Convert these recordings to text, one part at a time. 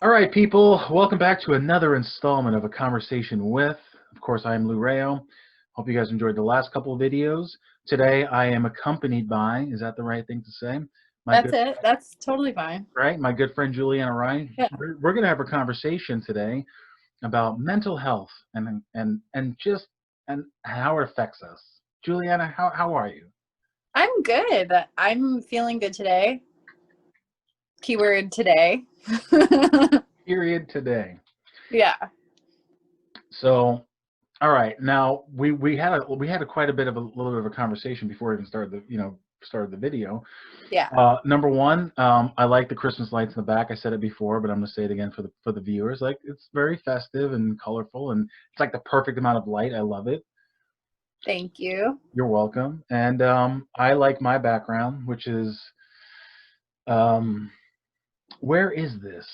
All right, people, welcome back to another installment of A Conversation With. Of course, I am Lou Rayo. Hope you guys enjoyed the last couple of videos. Today, I am accompanied by, is that the right thing to say? My That's good, it. That's totally fine. right? My good friend Julianna Ryan. Yeah. We're going to have a conversation today about mental health and how it affects us. Juliana, how are you? I'm good. I'm feeling good today. Keyword today. Period today. Yeah. So, all right. Now we had quite a bit of a little bit of a conversation before we even started the video. Yeah. Number one, I like the Christmas lights in the back. I said it before, but I'm gonna say it again for the viewers. Like it's very festive and colorful, and it's like the perfect amount of light. I love it. Thank you. You're welcome. And I like my background, which is um, where is this?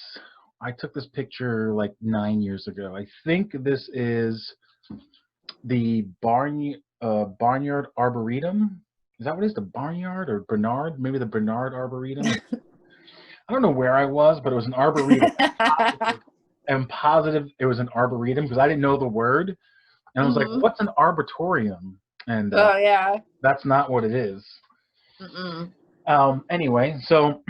I took this picture like 9 years ago. I think this is the Barnyard Arboretum. Is that what it is? The Barnyard or Bernard? Maybe the Bernard Arboretum. I don't know where I was, but it was an arboretum. I'm positive it was an arboretum because I didn't know the word, and I was like, hmm "What's an arboretum?" And Oh yeah. that's not what it is. Mm-mm. Anyway, so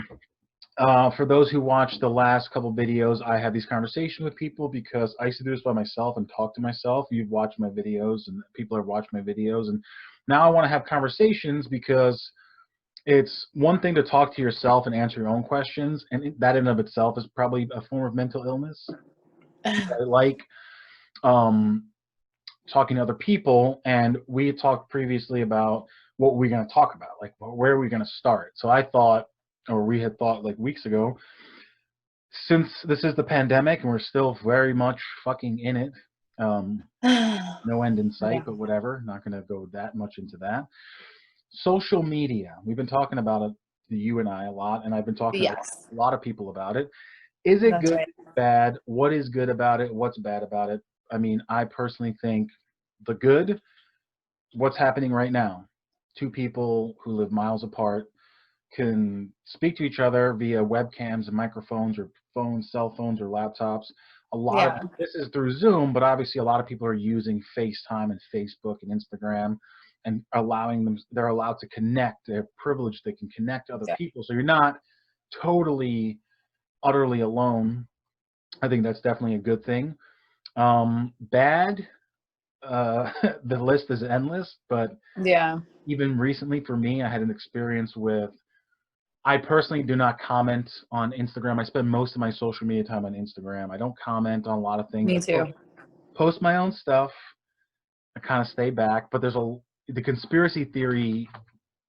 for those who watched the last couple videos, I had these conversations with people because I used to do this by myself and talk to myself. You've watched my videos, and people have watched my videos, and now I want to have conversations because it's one thing to talk to yourself and answer your own questions, and that in of itself is probably a form of mental illness. I like um, talking to other people, and we talked previously about what we're going to talk about, like where are we going to start. So I thought, or we had thought like weeks ago, since this is the pandemic and we're still very much fucking in it, um, no end in sight, Yeah. but whatever. Not going to go that much into that. Social media. We've been talking about it, you and I, a lot, and I've been talking to Yes. a lot of people about it. Is it That's good? right. Bad? What is good about it? What's bad about it? I mean, I personally think the good, what's happening right now. Two people who live miles apart can speak to each other via webcams and microphones or phones, cell phones or laptops. A lot of Yeah. this is through Zoom, but obviously a lot of people are using FaceTime and Facebook and Instagram and they're allowed to connect. They're privileged, they can connect to other Yeah. people. So you're not totally, utterly alone. I think that's definitely a good thing. Bad, the list is endless, but Yeah. even recently for me, I had an experience with I personally do not comment on Instagram. I spend most of my social media time on Instagram. I don't comment on a lot of things. Me too. Post my own stuff. I kind of stay back, but the conspiracy theory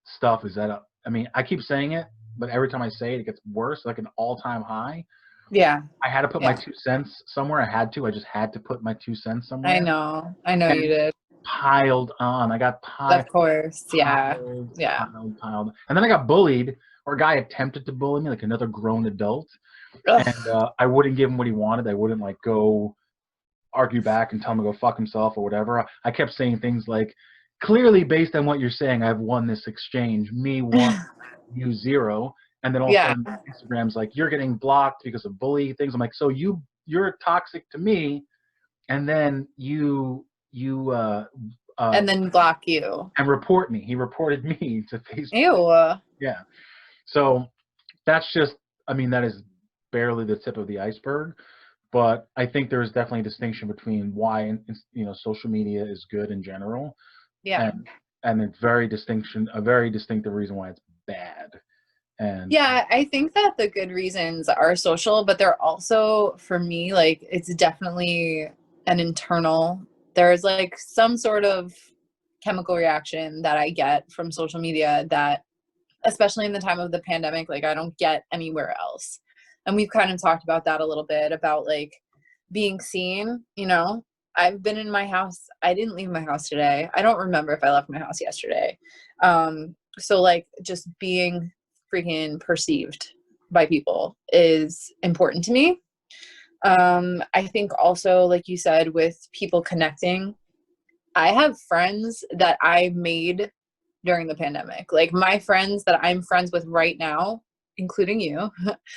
stuff is that I mean, I keep saying it, but every time I say it, it gets worse, like an all-time high. Yeah. I had to put my Yeah. 2 cents somewhere. I had to. I just had to put my 2 cents I somewhere, know. I know you and did. piled on. I got Of course. Yeah. piled, Yeah. piled. And then I got bullied, or a guy attempted to bully me, like another grown adult. And Ugh. I wouldn't give him what he wanted. I wouldn't like go argue back and tell him to go fuck himself or whatever. I kept saying things like, clearly based on what you're saying, I've won this exchange. Me one, you zero. And then all of a Yeah. sudden Instagram's like, you're getting blocked because of bully things. I'm like, so you're toxic to me, and then you And then block you. and report me. He reported me to Facebook. Ew. Yeah. So that's just, I mean, that is barely the tip of the iceberg. But I think there is definitely a distinction between why social media is good in general, Yeah. and it's a very distinctive reason why it's bad. And Yeah, I think that the good reasons are social, but they're also, for me, like, it's definitely an internal, there's like some sort of chemical reaction that I get from social media that, especially in the time of the pandemic, like, I don't get anywhere else. And we've kind of talked about that a little bit about like being seen, you know. I've been in my house. I didn't leave my house today. I don't remember if I left my house yesterday. So like just being freaking perceived by people is important to me. I think also, like you said, with people connecting, I have friends that I made during the pandemic. Like my friends that I'm friends with right now, including you,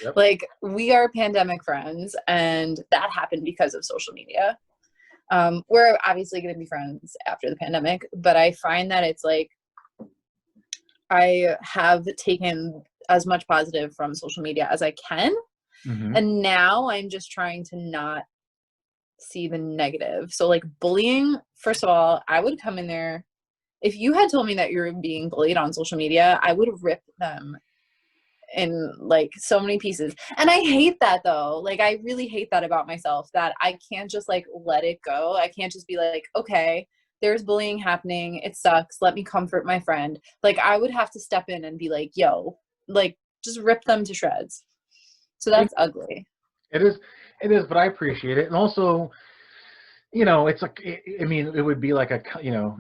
Yep. like we are pandemic friends, and that happened because of social media. We're obviously going to be friends after the pandemic, but I find that it's like I have taken as much positive from social media as I can. Mm-hmm. And now I'm just trying to not see the negative. So like bullying, first of all, I would come in there. If you had told me that you're being bullied on social media, I would have ripped them in like so many pieces. And I hate that though. Like I really hate that about myself, that I can't just like let it go. I can't just be like, okay, there's bullying happening. It sucks. Let me comfort my friend. Like I would have to step in and be like, yo, like just rip them to shreds. So that's ugly. It is, but I appreciate it. And also, it's like, I mean, it would be like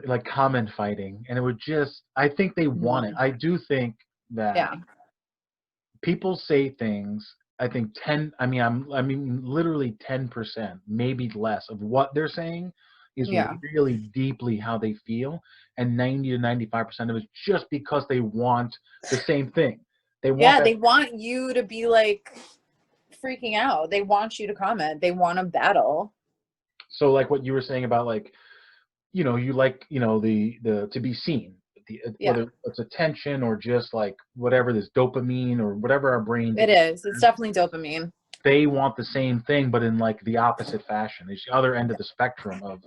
like comment fighting, and it would just, I think they want it. I do think that Yeah. people say things, I think I mean literally 10%, maybe less of what they're saying is Yeah. really deeply how they feel, and 90 to 95% of it is just because they want the same thing. They want Yeah, that. they want you to be like freaking out. They want you to comment. They want a battle. So like what you were saying about like, you like, the to be seen, Yeah, whether it's attention or just like whatever, this dopamine or whatever our brains, it is. It's definitely dopamine. they want the same thing, but in like the opposite fashion. It's the other end of the spectrum of,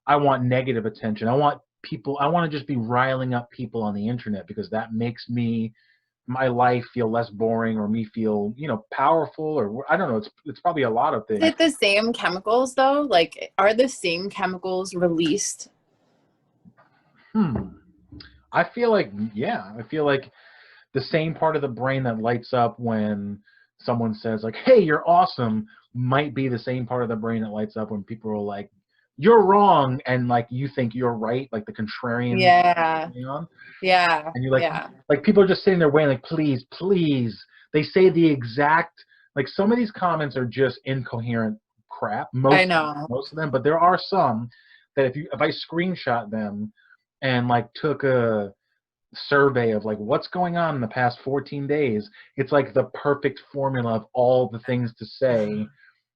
I want negative attention. I want to just be riling up people on the internet because that makes my life feel less boring, or me feel, powerful, or I don't know. It's probably a lot of Is things. it the same chemicals though? Like, are the same chemicals released? Hmm. I feel like, yeah, I feel like the same part of the brain that lights up when someone says like, "Hey, you're awesome," might be the same part of the brain that lights up when people are like, "You're wrong," and like you think you're right, like the contrarian Yeah, going on, yeah, and you're yeah. like people are just sitting there waiting, like, please, please. They say the exact, like, some of these comments are just incoherent crap. I know. Most of them, but there are some that if I screenshot them and like took a survey of like what's going on in the past 14 days, it's like the perfect formula of all the things to say,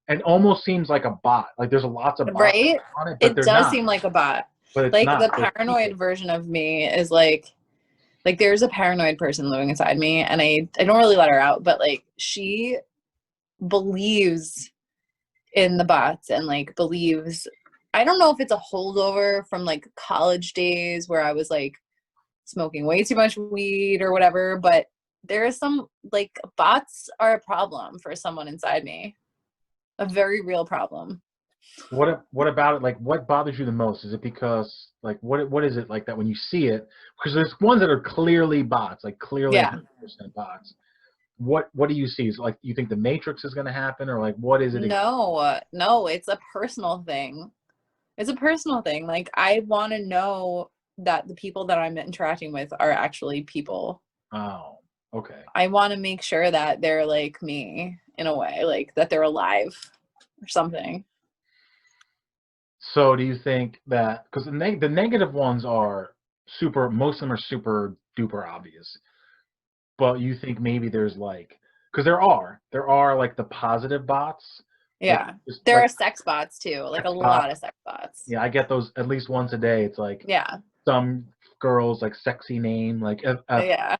and almost seems like a bot. Like there's lots of bots Right? on it, but It they're does not. seem like a bot. But it's Like not. the They're people. paranoid version of me is like there's a paranoid person living inside me, and I don't really let her out, but like she believes in the bots and like believes, I don't know if it's a holdover from like college days where I was like smoking way too much weed or whatever, but there is some like bots are a problem for someone inside me. A very real problem. What about it? Like, what bothers you the most? Is it because like what is it like that when you see it? Because there's ones that are clearly bots, like clearly Yeah. 100% bots. What do you see? Is it like you think the Matrix is going to happen, or like what is it? No, it's a personal thing. It's a personal thing. Like I want to know that the people that I'm interacting with are actually people. Oh, okay. I want to make sure that they're like me in a way, like that they're alive or something. So do you think that because the negative ones are most of them are super duper obvious, but you think maybe there's like, because there are like the positive bots, like Yeah. just There like are sex bots too, like a uh, lot of sex bots. yeah, I get those at least once a day. It's like Yeah. some girls like sexy name like Yeah.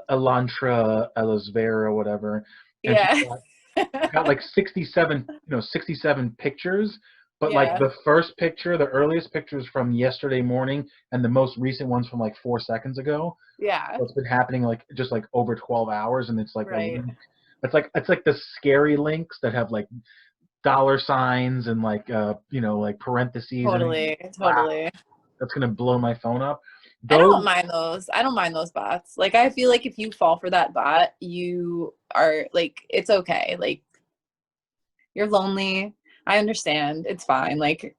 Elantra Elizvera or whatever, and Yeah. she's got like 67 pictures, but like Yeah. the first picture, the earliest pictures from yesterday morning, and the most recent ones from like 4 seconds ago. Yeah. So it's been happening like just like over 12 hours, and it's like a Right. link. It's like the scary links that have like dollar signs and like like parentheses, and Totally. wow, Totally. that's gonna blow my phone up. I don't Those mind those. I don't mind those bots. Like I feel like if you fall for that bot, you are like it's okay. Like you're lonely. I understand. It's fine. Like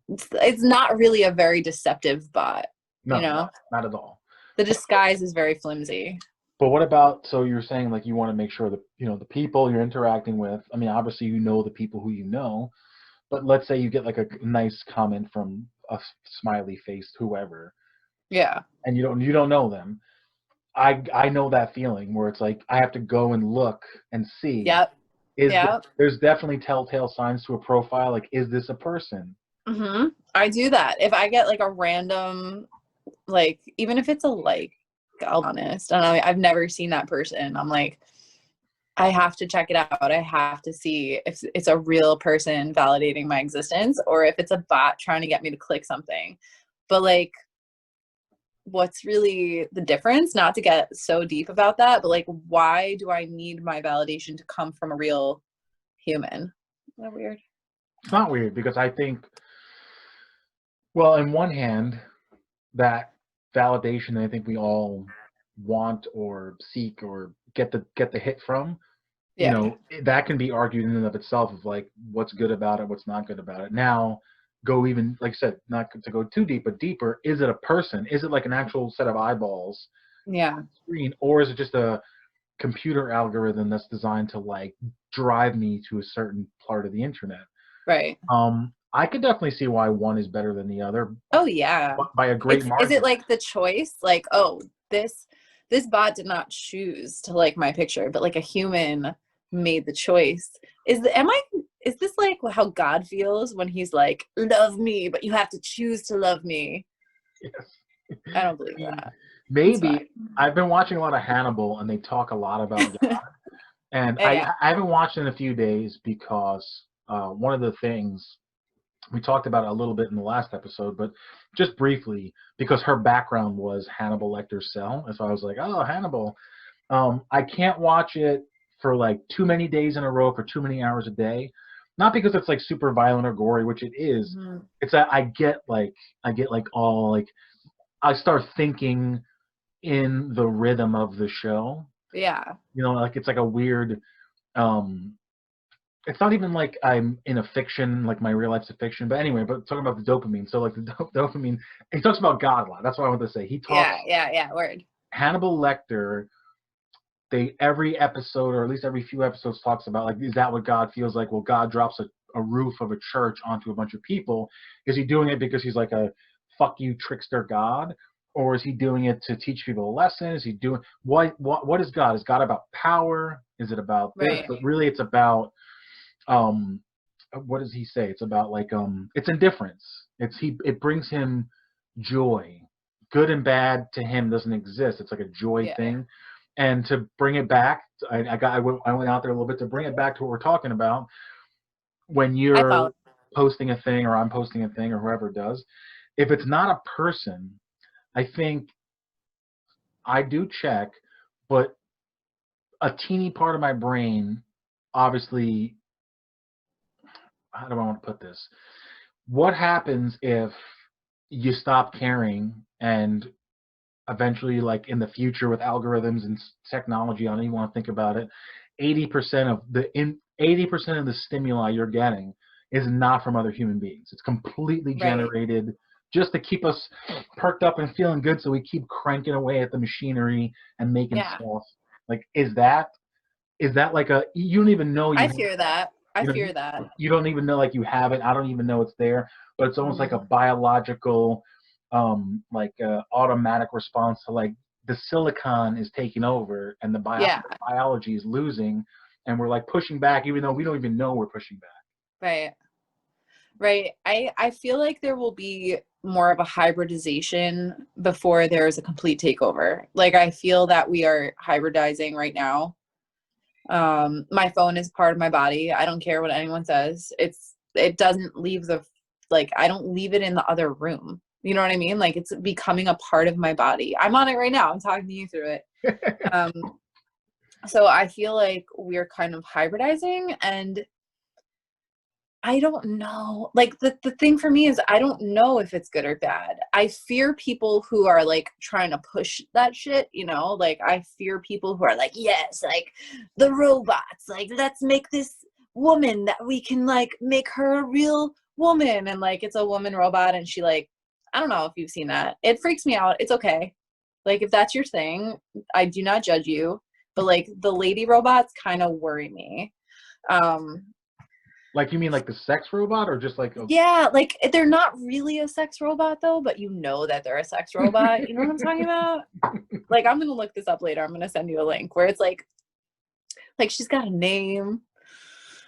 it's not really a very deceptive bot, you no, know? not at all. The disguise is very flimsy. But what about, so you're saying like you want to make sure that the people you're interacting with, I mean obviously the people who you know, but let's say you get like a nice comment from a smiley face whoever, Yeah. and you don't know them. I know that feeling where it's like I have to go and look and see Yep. Yep. there's definitely telltale signs to a profile. Like, is this a person? I do that. If I get like a random, like, even if it's a like, I'll be honest, and I've never seen that person. I'm like, I have to check it out. I have to see if it's a real person validating my existence or if it's a bot trying to get me to click something. But like, what's really the difference? Not to get so deep about that, but like, why do I need my validation to come from a real human? Is that weird? It's not weird because I think, well, in one hand, that validation I think we all want or seek or get the hit from, you Yeah. know, that can be argued in and of itself of like what's good about it, what's not good about it. Now, go even like I said, not to go too deep, but deeper. Is it a person? Is it like an actual set of eyeballs Yeah. screen, or is it just a computer algorithm that's designed to like drive me to a certain part of the internet? Right. I could definitely see why one is better than the other Oh yeah. by a great Is it margin. like the choice? Like, oh, this bot did not choose to like my picture, but like a human made the choice. Is this like how God feels when he's like, love me, but you have to choose to love me? Yes. I don't I believe mean, that. It's maybe fine. I've been watching a lot of Hannibal, and they talk a lot about God. And Yeah. I haven't watched in a few days because one of the things we talked about it a little bit in the last episode, but just briefly, because her background was Hannibal Lecter's cell. And so I was like, oh, Hannibal. I can't watch it for like too many days in a row for too many hours a day. Not because it's like super violent or gory, which it is. Mhm. It's that I get like all like I start thinking in the rhythm of the show. Yeah. You know, like it's like a weird um it's not even like I'm in a fiction, like my real life's a fiction. But anyway, but talking about the dopamine. So like the dopamine, he talks about God a lot. That's what I want to say. He talks Yeah. Yeah. Yeah. Word. Hannibal Lecter. They every episode, or at least every few episodes, talks about like, is that what God feels like? Well, God drops a roof of a church onto a bunch of people. Is he doing it because he's like a fuck you trickster God? Or is he doing it to teach people a lesson? Is he doing what is God? Is God about power? Is it about this? Right. But really it's about um what does he say? It's about like it's indifference. It brings him joy. Good and bad to him doesn't exist. It's like a joy Yeah. thing. And to bring it back, I went out there a little bit to bring it back to what we're talking about. When I follow. you're posting a thing or I'm posting a thing or whoever does, if it's not a person, I think I do check, but a teeny part of my brain obviously, how do I want to put this? What happens if you stop caring and eventually, like in the future with algorithms and technology, I don't even want to think about it, 80% of the stimuli you're getting is not from other human beings. It's completely Right. generated just to keep us perked up and feeling good, so we keep cranking away at the machinery and making Yeah. stuff. Like, is that like a, you don't even know I you fear that. I you know, fear that. you don't even know like you have it. I don't even know it's there, but it's almost like a Mhm. biological, automatic response to like the silicon is taking over and the Yeah. biology is losing, and we're like pushing back, even though we don't even know we're pushing back. Right. Right. I feel like there will be more of a hybridization before there is a complete takeover. Like I feel that we are hybridizing right now. My phone is part of my body. I don't care what anyone says. It doesn't leave the like I don't leave it in the other room. You know what I mean? Like it's becoming a part of my body. I'm on it right now. I'm talking to you through it. Um, so I feel like we're kind of hybridizing and I don't know. Like the thing for me is I don't know if it's good or bad. I fear people who are like trying to push that shit, you know? Like I fear people who are like, yes, like the robots, like let's make this woman that we can like make her a real woman and like it's a woman robot and she like I don't know if you've seen that. It freaks me out. It's okay. Like if that's your thing, I do not judge you, but like the lady robots kind of worry me. Um Like, you mean like the sex robot, or just like a... Yeah, like they're not really a sex robot though, but you know that they're a sex robot. You know what I'm talking about? Like, I'm gonna look this up later. I'm gonna send you a link where it's like she's got a name.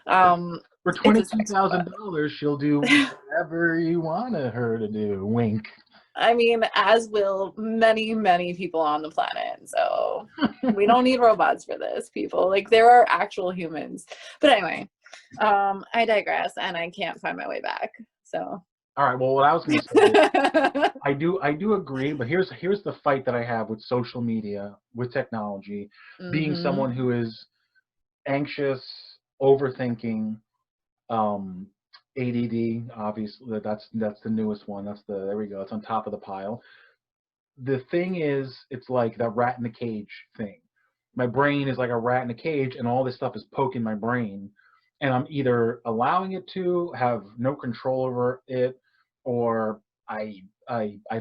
For It's a sex robot. $22,000, she'll do whatever you want her to do. Wink. I mean, as will many, many people on the planet. So we don't need robots for this, people. Like, there are actual humans. But anyway, I digress, and I can't find my way back. So. All right. Well, what I was going to say is, I do agree, but here's the fight that I have with social media, with technology, being Mm-hmm. someone who is anxious, overthinking, um, ADD. Obviously, that's the newest one. There we go. It's on top of the pile. The thing is, it's like that rat in the cage thing. My brain is like a rat in a cage, and all this stuff is poking my brain, and I'm either allowing it to have no control over it, or I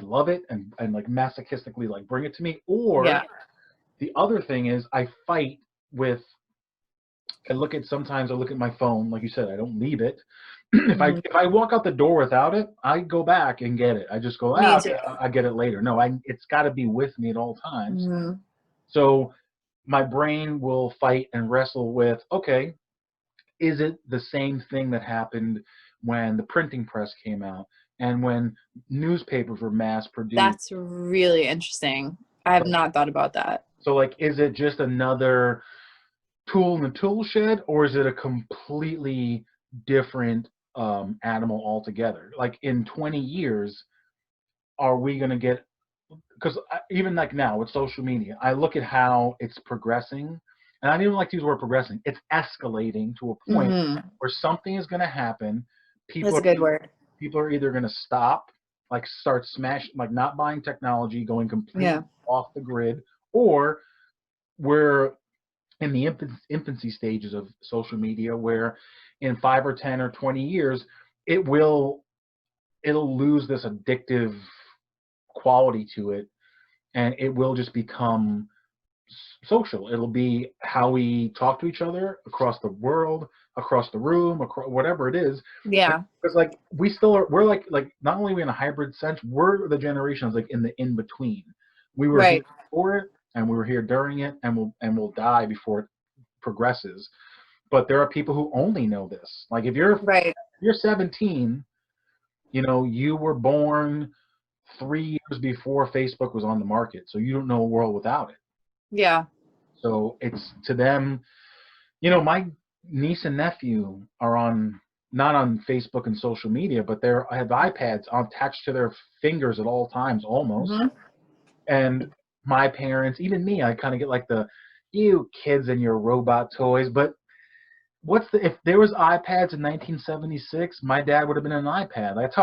love it and like masochistically like bring it to me, or Yeah. the other thing is I fight with. Sometimes I look at my phone, like you said, I don't leave it. Mm-hmm. If I walk out the door without it, I go back and get it. I just go, Me okay, too. I get it later. No, it's got to be with me at all times. Mm-hmm. So my brain will fight and wrestle with, okay, is it the same thing that happened when the printing press came out and when newspapers were mass produced? That's really interesting. I have not thought about that. So like, is it just another tool in the tool shed, or is it a completely different animal altogether? Like in 20 years, are we going to get, because even like now with social media, I look at how it's progressing, and I don't even like to use the word progressing. It's escalating to a point Mm-hmm. where something is going to happen. People That's a are good word. people are either going to stop, like start smash, like not buying technology, going completely Yeah. off the grid, or we're in the infancy stages of social media, where in 5 or 10 or 20 years, it will it'll lose this addictive quality to it, and it will just become social. It'll be how we talk to each other across the world, across the room, whatever it is. Yeah. Because like we still are, we're like not only are we in a hybrid sense, we're the generations like in the in between. We were here Right. before it, and we were here during it, and we'll die before it progresses. But there are people who only know this. Like if Right. you're 17, you were born 3 years before Facebook was on the market, so you don't know a world without it. Yeah. So it's to them, my niece and nephew are on not on Facebook and social media, but they have iPads attached to their fingers at all times almost. Mm-hmm. And my parents, even me, I kind of get like you kids and your robot toys. But if there was iPads in 1976, my dad would have been an iPad. That's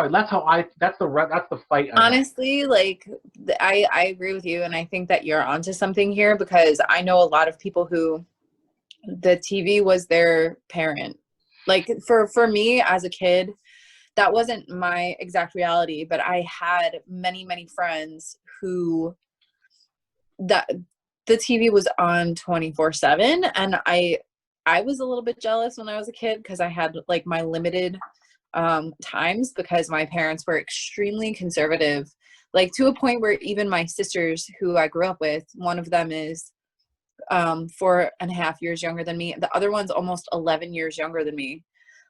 the fight I have. Honestly, like I agree with you, and I think that you're onto something here because I know a lot of people who the TV was their parent. Like for me as a kid, that wasn't my exact reality, but I had many, many friends who that the TV was on 24/7, and I was a little bit jealous when I was a kid because I had like my limited times because my parents were extremely conservative, like to a point where even my sisters who I grew up with, one of them is 4.5 years younger than me. The other one's almost 11 years younger than me.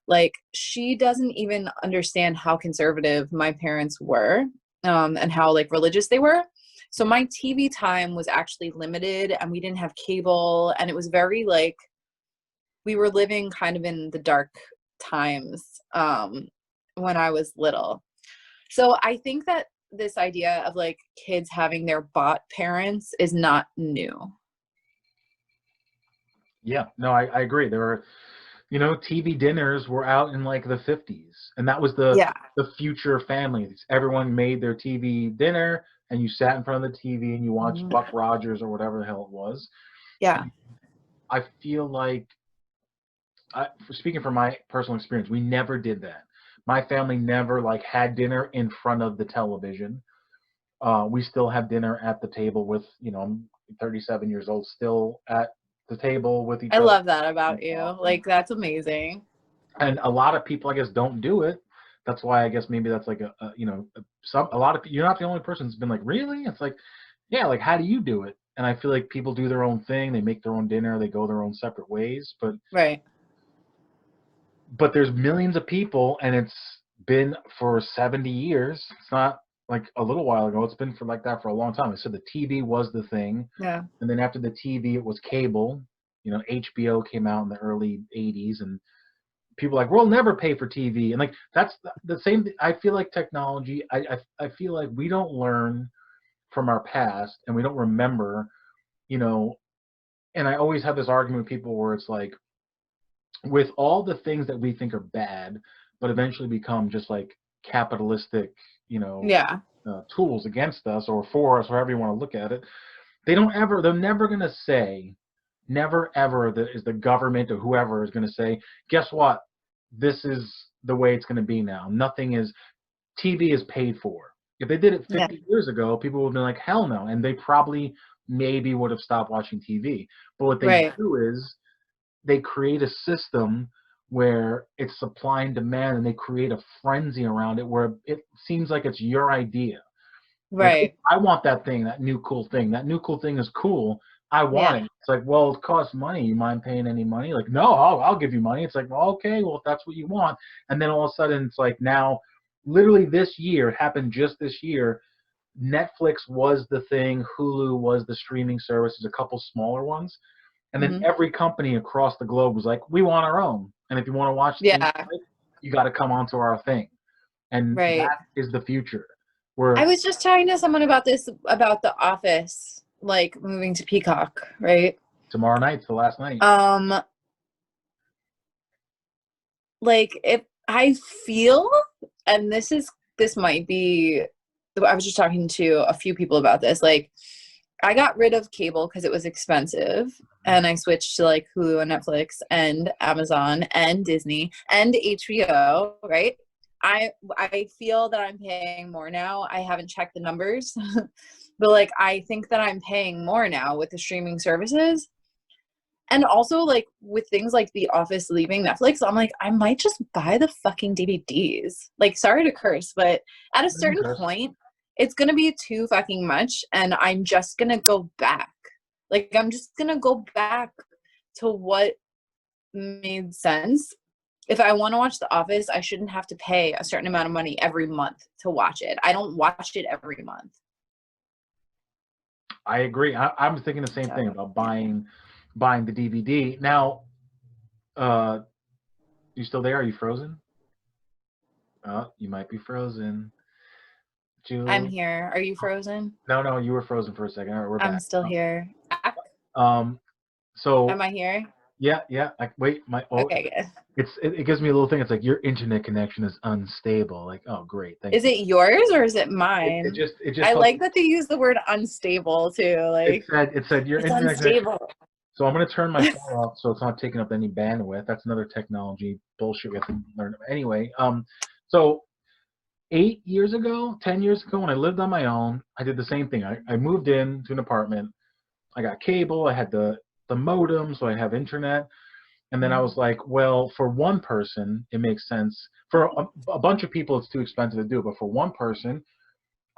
Like she doesn't even understand how conservative my parents were, and how like religious they were. So my TV time was actually limited, and we didn't have cable, and it was very like we were living kind of in the dark times when I was little. So I think that this idea of like kids having their bot parents is not new. Yeah, no, I agree. There are, TV dinners were out in like the 50s, and that was Yeah. the future families. Everyone made their TV dinner, and you sat in front of the TV and you watched Mhm. Buck Rogers or whatever the hell it was. Yeah. And I feel like, speaking from my personal experience, we never did that. My family never like had dinner in front of the television. We still have dinner at the table with, I'm 37 years old, still at the table with each I other love that and about you. talking. Like that's amazing. And a lot of people, I guess, don't do it. That's why I guess maybe that's like a lot of you're not the only person that's been like, really? It's like, yeah, like how do you do it? And I feel like people do their own thing. They make their own dinner. They go their own separate ways. Right. But there's millions of people, and it's been for 70 years. It's not like a little while ago. It's been for like that for a long time. I said the TV was the thing, Yeah. and then after the TV, it was cable. HBO came out in the early 80s, and people are like, we'll never pay for TV. And like that's the same I feel like technology, I feel like we don't learn from our past, and we don't remember, you know, and I always have this argument with people where it's like, with all the things that we think are bad, but eventually become just like capitalistic, you know, Yeah. tools against us or for us, however you want to look at it, they're never going to say, never ever is the government or whoever is going to say, guess what? This is the way it's going to be now. Nothing is, TV is paid for. If they did it Yeah. 50 years ago, people would have been like, hell no. And they probably maybe would have stopped watching TV. But what they Right. do is they create a system where it's supply and demand, and they create a frenzy around it where it seems like it's your idea. Like, Right. I want that thing, that new cool thing. That new cool thing is cool. I want Yeah. it. It's like, well, it costs money. You mind paying any money? Like, no, I'll give you money. It's like, well, okay, well, if that's what you want. And then all of a sudden, it's like now, literally this year, it happened just this year. Netflix was the thing. Hulu was the streaming services, a couple smaller ones. And then Hmm. every company across the globe was like, we want our own. And if you want to watch things, Yeah. you got to come onto our thing. And Right. that is the future. I Where was just talking to someone about this, about The Office, like moving to Peacock, right? tomorrow night's the last night. Um, like if I feel, and this might be, I was just talking to a few people about this. Like, I got rid of cable because it was expensive, and I switched to like Hulu and Netflix and Amazon and Disney and HBO, right? I feel that I'm paying more now. I haven't checked the numbers, but like I think that I'm paying more now with the streaming services. And also like with things like The Office leaving Netflix, I'm like, I might just buy the fucking DVDs. Like, sorry to curse, but at a certain point, it's gonna be too fucking much, and I'm just gonna go back. Like, I'm just gonna go back to what made sense. If I want to watch The Office, I shouldn't have to pay a certain amount of money every month to watch it. I don't watch it every month. I agree. I'm thinking the same So, thing about yeah. buying the DVD. Now, uh, you still there? Are you frozen? Oh, you might be frozen. I'm Julie? here. Are you frozen? No, no, you were frozen for a second. All right, we're I'm back. still here. Um, Am so I here? yeah, yeah. Wait, Okay, good. it gives me a little thing. It's like your internet connection is unstable. Like, oh, great, thank Is you. it yours or is it It mine? just it just I told like that they use the word unstable too. Like, it said your it's internet connection. unstable. So I'm gonna turn my phone off so it's not taking up any bandwidth. That's another technology bullshit we have to learn. Anyway, so 8 years ago, 10 years ago, when I lived on my own, I did the same thing. I moved in to an apartment. I got cable. I had the modem, so I have internet. And then I was like, well, for one person, it makes sense. For a bunch of people, it's too expensive to do. But for one person,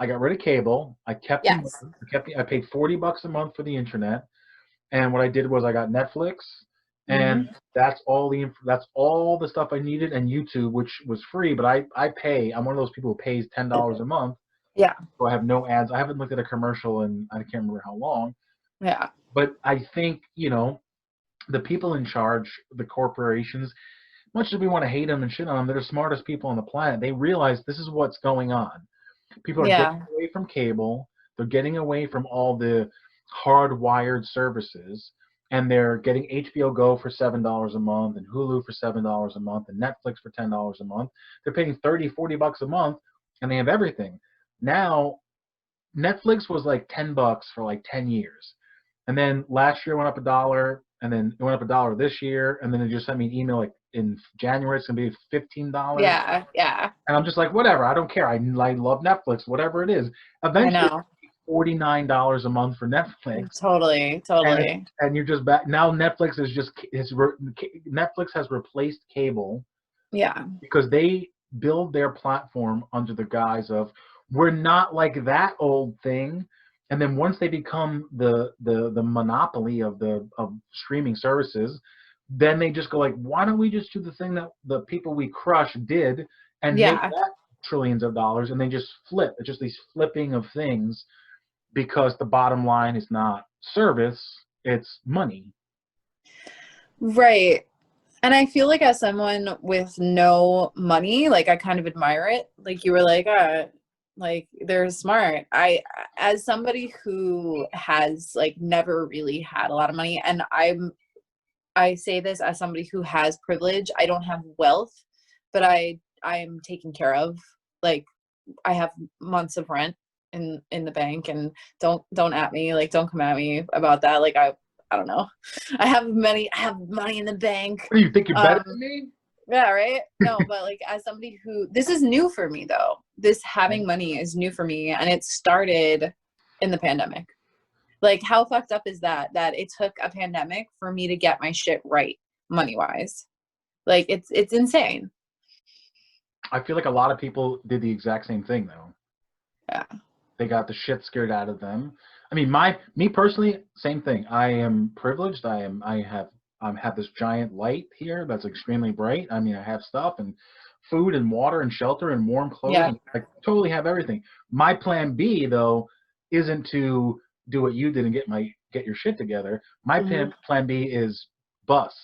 I got rid of cable. I kept the Yes. modem. I paid $40 a month for the internet. And what I did was I got Netflix, Hmm. and that's all the stuff I needed, and YouTube, which was free. But I pay. I'm one of those people who pays $10 a month, Yeah. so I have no ads. I haven't looked at a commercial in I can't remember how long. Yeah. But I think the people in charge, the corporations, much as we want to hate them and shit on them, they're the smartest people on the planet. They realize this is what's going on. People are getting Yeah. away from cable. They're getting away from all the hardwired services, and they're getting HBO Go for $7 a month, and Hulu for $7 a month, and Netflix for $10 a month. They're paying 30, $40 a month, and they have everything. Now, Netflix was like $10 for like 10 years. And then last year it went up a dollar, and then it went up a dollar this year, and then it just sent me an email like in January it's gonna be $15. Yeah. Yeah. And I'm just like, whatever, I don't care. I love Netflix, whatever it is. I Eventually know. $49 a month for Netflix, Totally. and Totally. and you're just back now. Netflix has replaced cable, Yeah. because they build their platform under the guise of we're not like that old thing. And then once they become the monopoly of the of streaming services, then they just go like, why don't we just do the thing that the people we crush did and make Yeah. that trillions of dollars, and they just flip. It's just these flipping of things because the bottom line is not service, it's money. Right. And I feel like as someone with no money, like I kind of admire it. Like you were like they're smart. As somebody who has like never really had a lot of money, and I say this as somebody who has privilege. I don't have wealth, but I'm taken care of. Like I have months of rent in the bank, and don't at me, like don't come at me about that. Like I don't know. I have money in the bank. What do you think, you're better Um than me? yeah, right? No, but like as somebody who this is new for me though. This having money is new for me, and it started in the pandemic. Like how fucked up is that it took a pandemic for me to get my shit right money wise? Like it's insane. I feel like a lot of people did the exact same thing though. Yeah. They got the shit scared out of them. I mean, me personally, same thing. I am privileged. I have this giant light here that's extremely bright. I mean, I have stuff and food and water and shelter and warm clothes, Yeah. and I totally have everything. My plan B though isn't to do what you did and get your shit together. My Mhm. plan B is bus,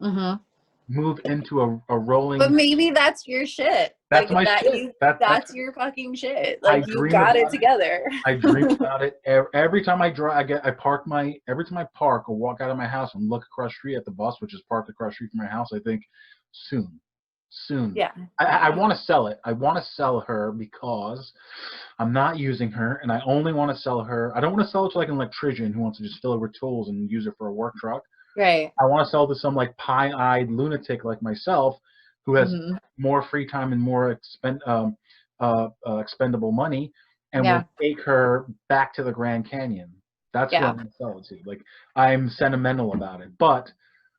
Mhm. move into a But rolling. maybe that's your shit. That's Like my that shit. you That's that's your fucking shit. I Like you dream got it about it. together. I dream about it every time I drive. Every time I park or walk out of my house and look across the street at the bus, which is parked across the street from my house. I think soon, soon. Yeah. I Yeah. want to sell it. I want to sell her because I'm not using her, and I only want to sell her. I don't want to sell it to like an electrician who wants to just fill it with tools and use it for a work truck. Right. I want to sell to some like pie-eyed lunatic like myself who has Mhm. more free time and more expendable money, and will Yeah. take her back to the Grand Canyon. That's who Yeah. I'm going to sell it to. Like, I'm sentimental about it, but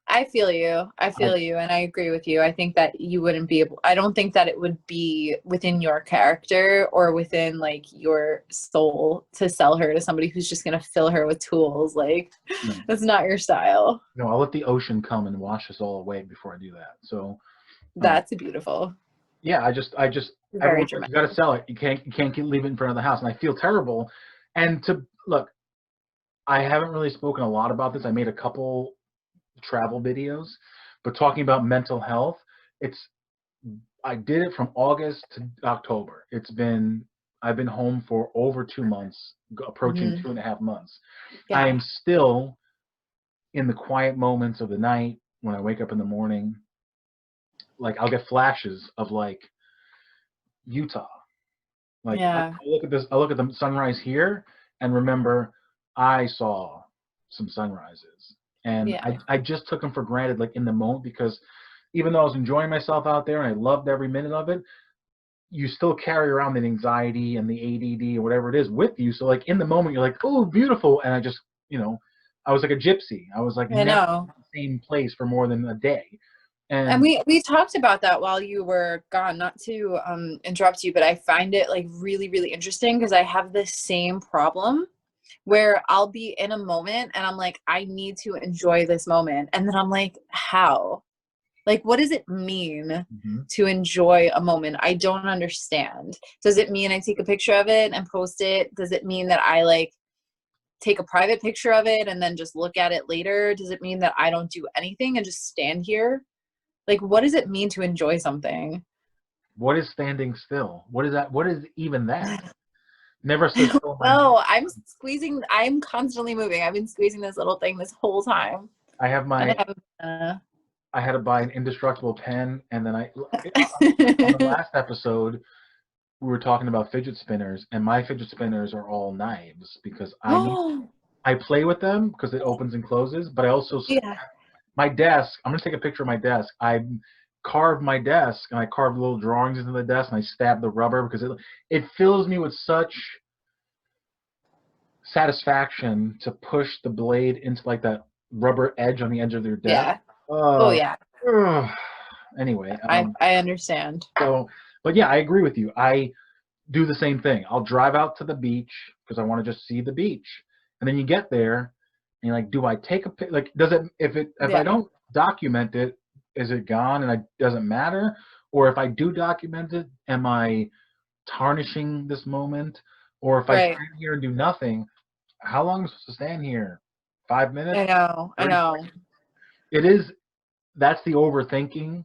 I feel you. I I feel you. And I agree with you. I think that you wouldn't be able, I don't think that it would be within your character or within like your soul to sell her to somebody who's just going to fill her with tools. Like, no, that's not your style. no, I'll let the ocean come and wash us all away before I do that. So, uh, That's beautiful. yeah, I just Very everyone's like, you got to dramatic. sell it. You can't keep leaving it in front of the house, and I feel terrible. And to look, I haven't really spoken a lot about this. I made a couple travel videos, but talking about mental health, it's I did it from August to October. I've been home for over 2 months, approaching Hmm. 2.5 months. I Yeah. am still in the quiet moments of the night when I wake up in the morning. Like I'll get flashes of like Utah. Like Yeah. I look at the sunrise here and remember I saw some sunrises, and Yeah. I just took them for granted, like in the moment, because even though I was enjoying myself out there and I loved every minute of it, you still carry around the anxiety and the ADD or whatever it is with you. So like in the moment, you're like, oh, beautiful, and I just, I was like a gypsy. I was like I never know. in the same place for more than a day, And and we talked about that while you were gone, not to interrupt you, but I find it like really, really interesting because I have the same problem where I'll be in a moment and I'm like, I need to enjoy this moment. And then I'm like, how? Like, what does it mean Mhm. to enjoy a moment? I don't understand. Does it mean I take a picture of it and post it? Does it mean that I like take a private picture of it and then just look at it later? Does it mean that I don't do anything and just stand here? Like, what does it mean to enjoy something? What is standing still? What is that? What is even that? Never sit still in my mind. No, I'm constantly moving. I've been squeezing this little thing this whole time. I have And I my haven't I had to buy an indestructible pen, and then on the uh, last episode we were talking about fidget spinners, and my fidget spinners are all knives because Oh, I play with them because it opens and closes, but I also yeah. my desk. I'm gonna take a picture of my desk. I carved my desk and I carved little drawings into the desk and I stabbed the rubber because it fills me with such satisfaction to push the blade into like that rubber edge on the edge of your desk. Yeah. Oh Uh, yeah. ugh. Anyway, I understand. so, but yeah, I agree with you. I do the same thing. I'll drive out to the beach because I want to just see the beach. And then you get there and you're like, do I take a like does it if I Yeah. don't document it, is it gone and it doesn't matter? Or if I do document it, am I tarnishing this moment? Or if I Right. stand here and do nothing, how long am I supposed to stand here? 5 minutes? I know. I 30 know. seconds? It is that's the overthinking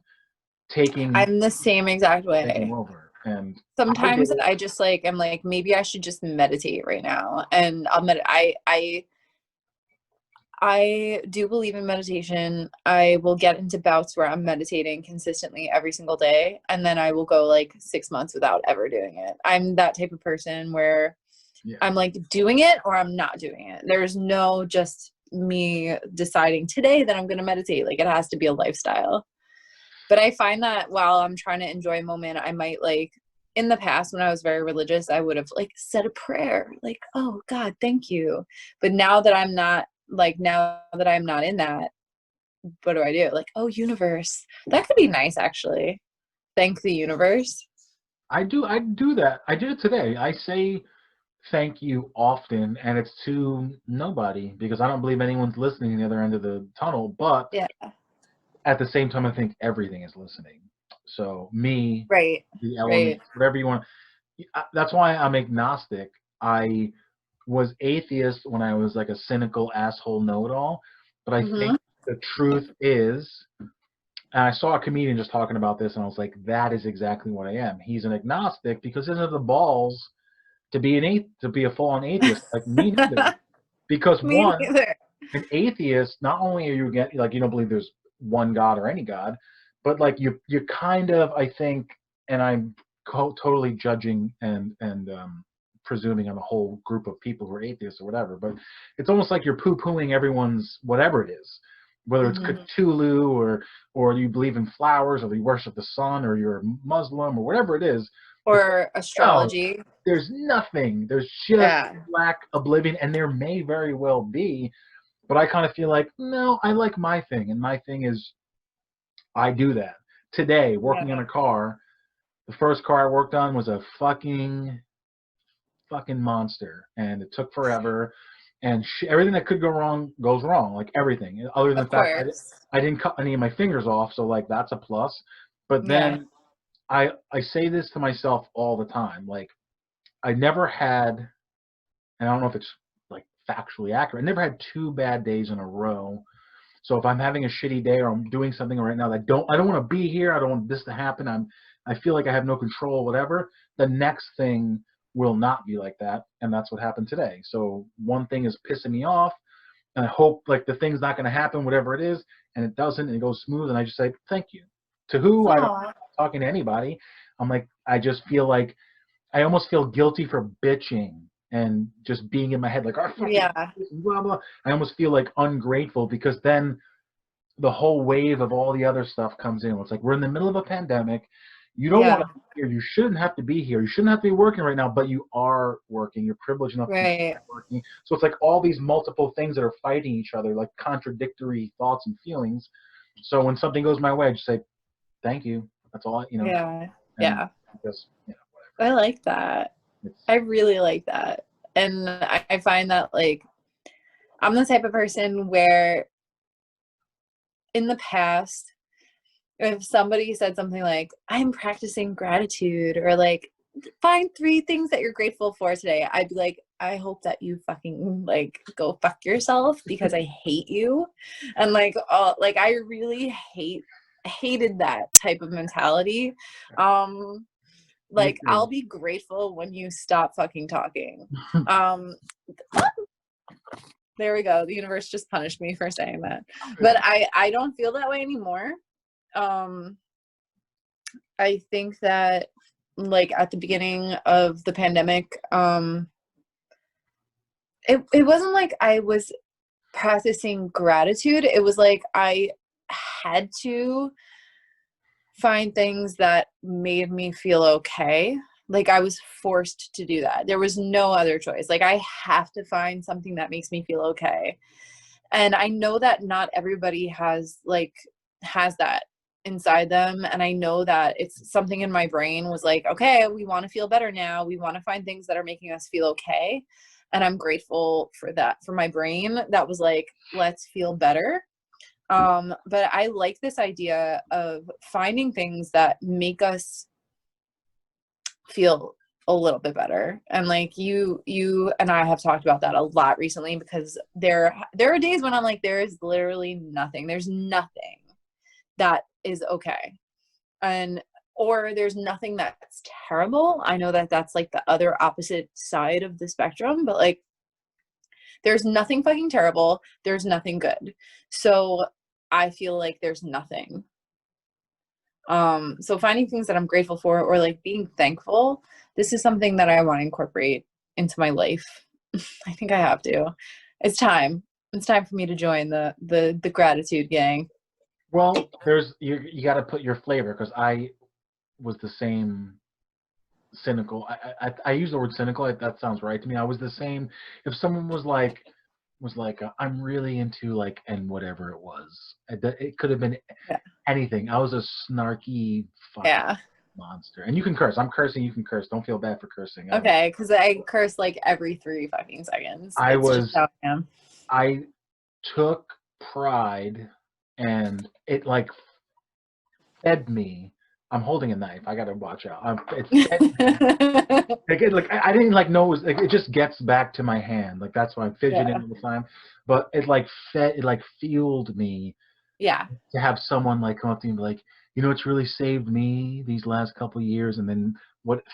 taking I'm the same exact taking way. over. And I did Sometimes it. I just like I'm like maybe I should just meditate right now, and I do believe in meditation. I will get into bouts where I'm meditating consistently every single day, and then I will go like 6 months without ever doing it. I'm that type of person where Yeah. I'm like doing it or I'm not doing it. There's no just me deciding today that I'm going to meditate. Like it has to be a lifestyle. But I find that while I'm trying to enjoy a moment, I might like in the past when I was very religious, I would have like said a prayer, like, oh God, thank you. But now that I'm not in that, what do I do? Like, oh universe. That could be nice actually. Thank the universe. I do that. I did it today. I say thank you often, and it's to nobody because I don't believe anyone's listening on the other end of the tunnel. But Yeah. at the same time, I think everything is listening. So me, Right. the Right. elements, whatever you want. That's why I'm agnostic. I was atheist when I was like a cynical asshole know-it-all, but I think Mm-hmm. the truth is, and I saw a comedian just talking about this, and I was like, that is exactly what I am. He's an agnostic because he doesn't have the balls to be a full-on atheist. Like me neither. Because Me one, neither. an atheist, not only are you like you don't believe there's one God or any God, but like you kind of I think, and I'm totally judging and presuming on a whole group of people who are atheists or whatever, but it's almost like you're poo-pooing everyone's whatever it is, whether it's Mm-hmm. Cthulhu or you believe in flowers or you worship the sun or you're a Muslim or whatever it is. It's like Or no, astrology. there's nothing. There's just Yeah. black oblivion, and there may very well be, but I kind of feel like, no, I like my thing, and my thing is I do that. Today, working on Yeah. a car, the first car I worked on was a fucking monster, and it took forever, and everything that could go wrong goes wrong, like everything. Other than Of the fact course. I didn't cut any of my fingers off, so like that's a plus. But Yeah. then I say this to myself all the time, like I never had, and I don't know if it's like factually accurate. I never had 2 bad days in a row. So if I'm having a shitty day or I'm doing something right now that I don't want to be here, I don't want this to happen. I feel like I have no control, whatever. The next thing will not be like that, and that's what happened today. So one thing is pissing me off, and I hope like the thing's not going to happen, whatever it is, and it doesn't, and it goes smooth, and I just say thank you. To who? I don't. Oh, I'm not talking to anybody. I'm like I just feel like I almost feel guilty for bitching and just being in my head like, I fucking yeah. blah blah. I almost feel like ungrateful because then the whole wave of all the other stuff comes in. It's like we're in the middle of a pandemic. You don't want Yeah. to be here. You shouldn't have to be here. You shouldn't have to be working right now, but you are working. You're privileged enough to be Right. working. So it's like all these multiple things that are fighting each other, like contradictory thoughts and feelings. So when something goes my way, I just say, thank you. That's all, Yeah. and Yeah. just, I like that. it's, I really like that. And I find that like I'm the type of person where in the past, if somebody said something like, I'm practicing gratitude or like find 3 things that you're grateful for today, I'd be like, I hope that you fucking like go fuck yourself because I hate you. And like I really hated that type of mentality. me Like I'll too. be grateful when you stop fucking talking. Um there we go. The universe just punished me for saying that. But I don't feel that way anymore. Um I think that like at the beginning of the pandemic, it wasn't like I was practicing gratitude. It was like I had to find things that made me feel okay. Like I was forced to do that. There was no other choice. Like I have to find something that makes me feel okay. And I know that not everybody has that inside them. And I know that it's something in my brain was like, okay, we want to feel better now. We want to find things that are making us feel okay. And I'm grateful for that, for my brain that was like, let's feel better. But I like this idea of finding things that make us feel a little bit better. And like you and I have talked about that a lot recently, because there are days when I'm like, there is literally nothing. There's nothing that is okay. And or there's nothing that's terrible. I know that that's like the other opposite side of the spectrum, but like there's nothing fucking terrible. There's nothing good. So I feel like there's nothing. So finding things that I'm grateful for, or like being thankful, this is something that I want to incorporate into my life. I think I have to. It's time. It's time for me to join the gratitude gang. Well, there's you got to put your flavor, because I was the same cynical. I use the word cynical. That sounds right to me. I was the same. If someone was like I'm really into like, and whatever it was, it could have been Yeah. anything. I was a snarky fucking Yeah. monster. And you can curse. I'm cursing. You can curse. Don't feel bad for cursing. Okay, because I curse like every 3 fucking seconds. I It's just was how I am. I took pride, and it like fed me. I'm holding a knife. I gotta watch out. It fed me. Like I didn't like know it was like, it just gets back to my hand. Like that's why I'm fidgeting Yeah. all the time. But it like fueled me Yeah. to have someone like come up to me and be like, you know, what's really saved me these last couple of years, and then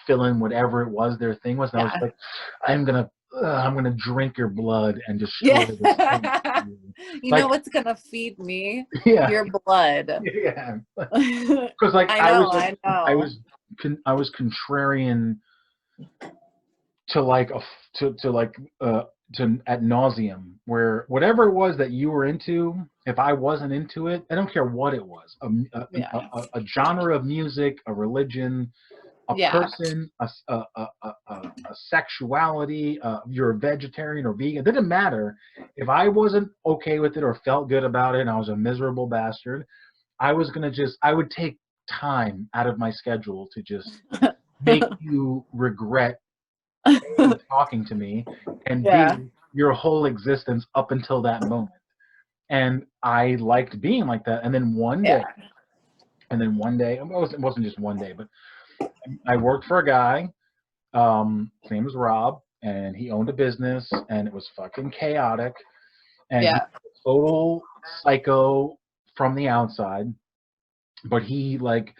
fill in whatever it was their thing was. And I was Yeah. like, I'm gonna drink your blood and destroy Yeah. this thing. You know Like, what's gonna feed me? yeah, Your blood. yeah. Because like I I know, was I I know. was I was contrarian to like to like to ad nauseum, where whatever it was that you were into, if I wasn't into it, I don't care what it was, Yeah. a genre of music, a religion, a Yeah. person, a sexuality, you're a vegetarian or vegan, it didn't matter. If I wasn't okay with it or felt good about it and I was a miserable bastard, I would take time out of my schedule to just make you regret A, talking to me, and Yeah. B, your whole existence up until that moment. And I liked being like that. Yeah. And then one day, it wasn't just one day, but I worked for a guy. His name was Rob, and he owned a business, and it was fucking chaotic. And he Yeah. was a total psycho from the outside, but he like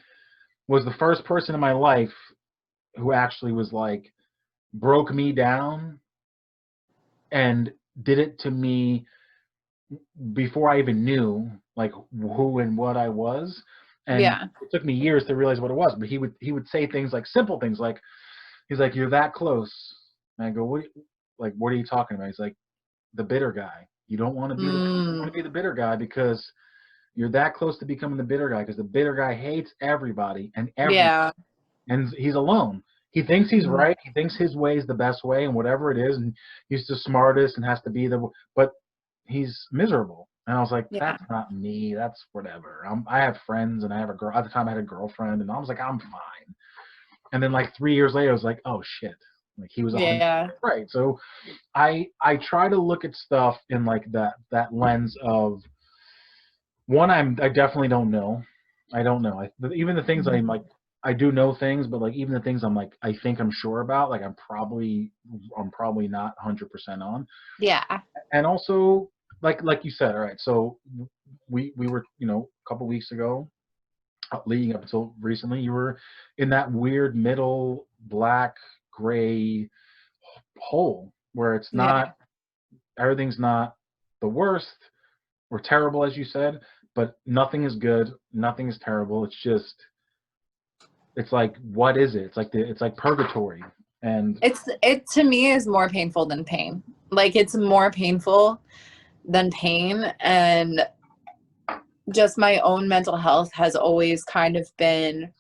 was the first person in my life who actually was like broke me down and did it to me before I even knew like who and what I was. And Yeah. it took me years to realize what it was. But he would say things like simple things like he's like, "You're that close." And I go, what are you talking about?" He's like, "The bitter guy. You don't want to be Mm. the bitter guy because you're that close to becoming the bitter guy, because the bitter guy hates everybody and Yeah. and he's alone. He thinks he's Mhm. right. He thinks his way is the best way, and whatever it is, and he's the smartest and has to be but he's miserable." And I was like, Yeah. "That's not me. That's whatever. I have friends, and I have a girl. At the time, I had a girlfriend, and I was like, I'm fine." And then like 3 years later, I was like, "Oh shit!" Like he was 100% Yeah. right. So I try to look at stuff in like that lens of one. I definitely don't know. I don't know. Even the things I'm Mhm. like, I do know things, but like even the things I'm like, I think I'm sure about, like I'm probably not 100% on. Yeah. And also, like you said, all right. So we were, a couple weeks ago, leading up until recently, you were in that weird middle black gray hole where it's Yeah. not everything's not the worst or terrible, as you said, but nothing is good, nothing is terrible. It's like, what is it? It's like purgatory. And It to me is more painful than pain. Like it's more painful than pain, and just my own mental health has always kind of been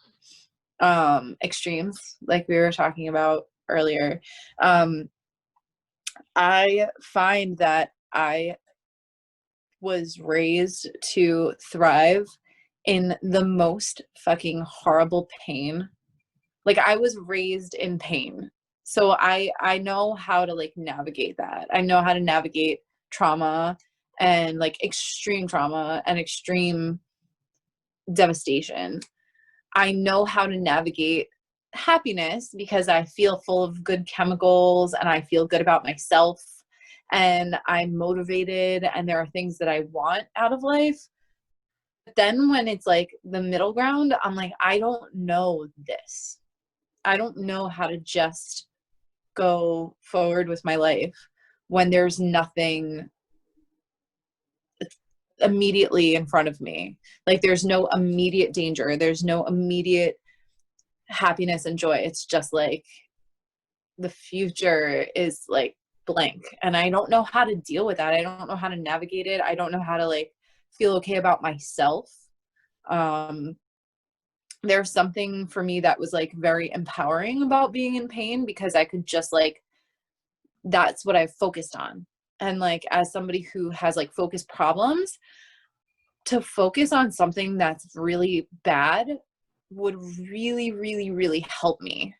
extremes, like we were talking about earlier. um I find that I was raised to thrive in the most fucking horrible pain. Like, I was raised in pain. So I know how to like navigate that. I know how to navigate trauma and like extreme trauma and extreme devastation. I know how to navigate happiness because I feel full of good chemicals and I feel good about myself and I'm motivated and there are things that I want out of life. But then when it's like the middle ground, I'm like, I don't know this. I don't know how to just go forward with my life when there's nothing immediately in front of me. Like, there's no immediate danger. There's no immediate happiness and joy. It's just like the future is like blank. And I don't know how to deal with that. I don't know how to navigate it. I don't know how to like feel okay about myself. There's something for me that was like very empowering about being in pain because I could just like, that's what I focused on. And like, as somebody who has like focus problems, to focus on something that's really bad would really, really, really help me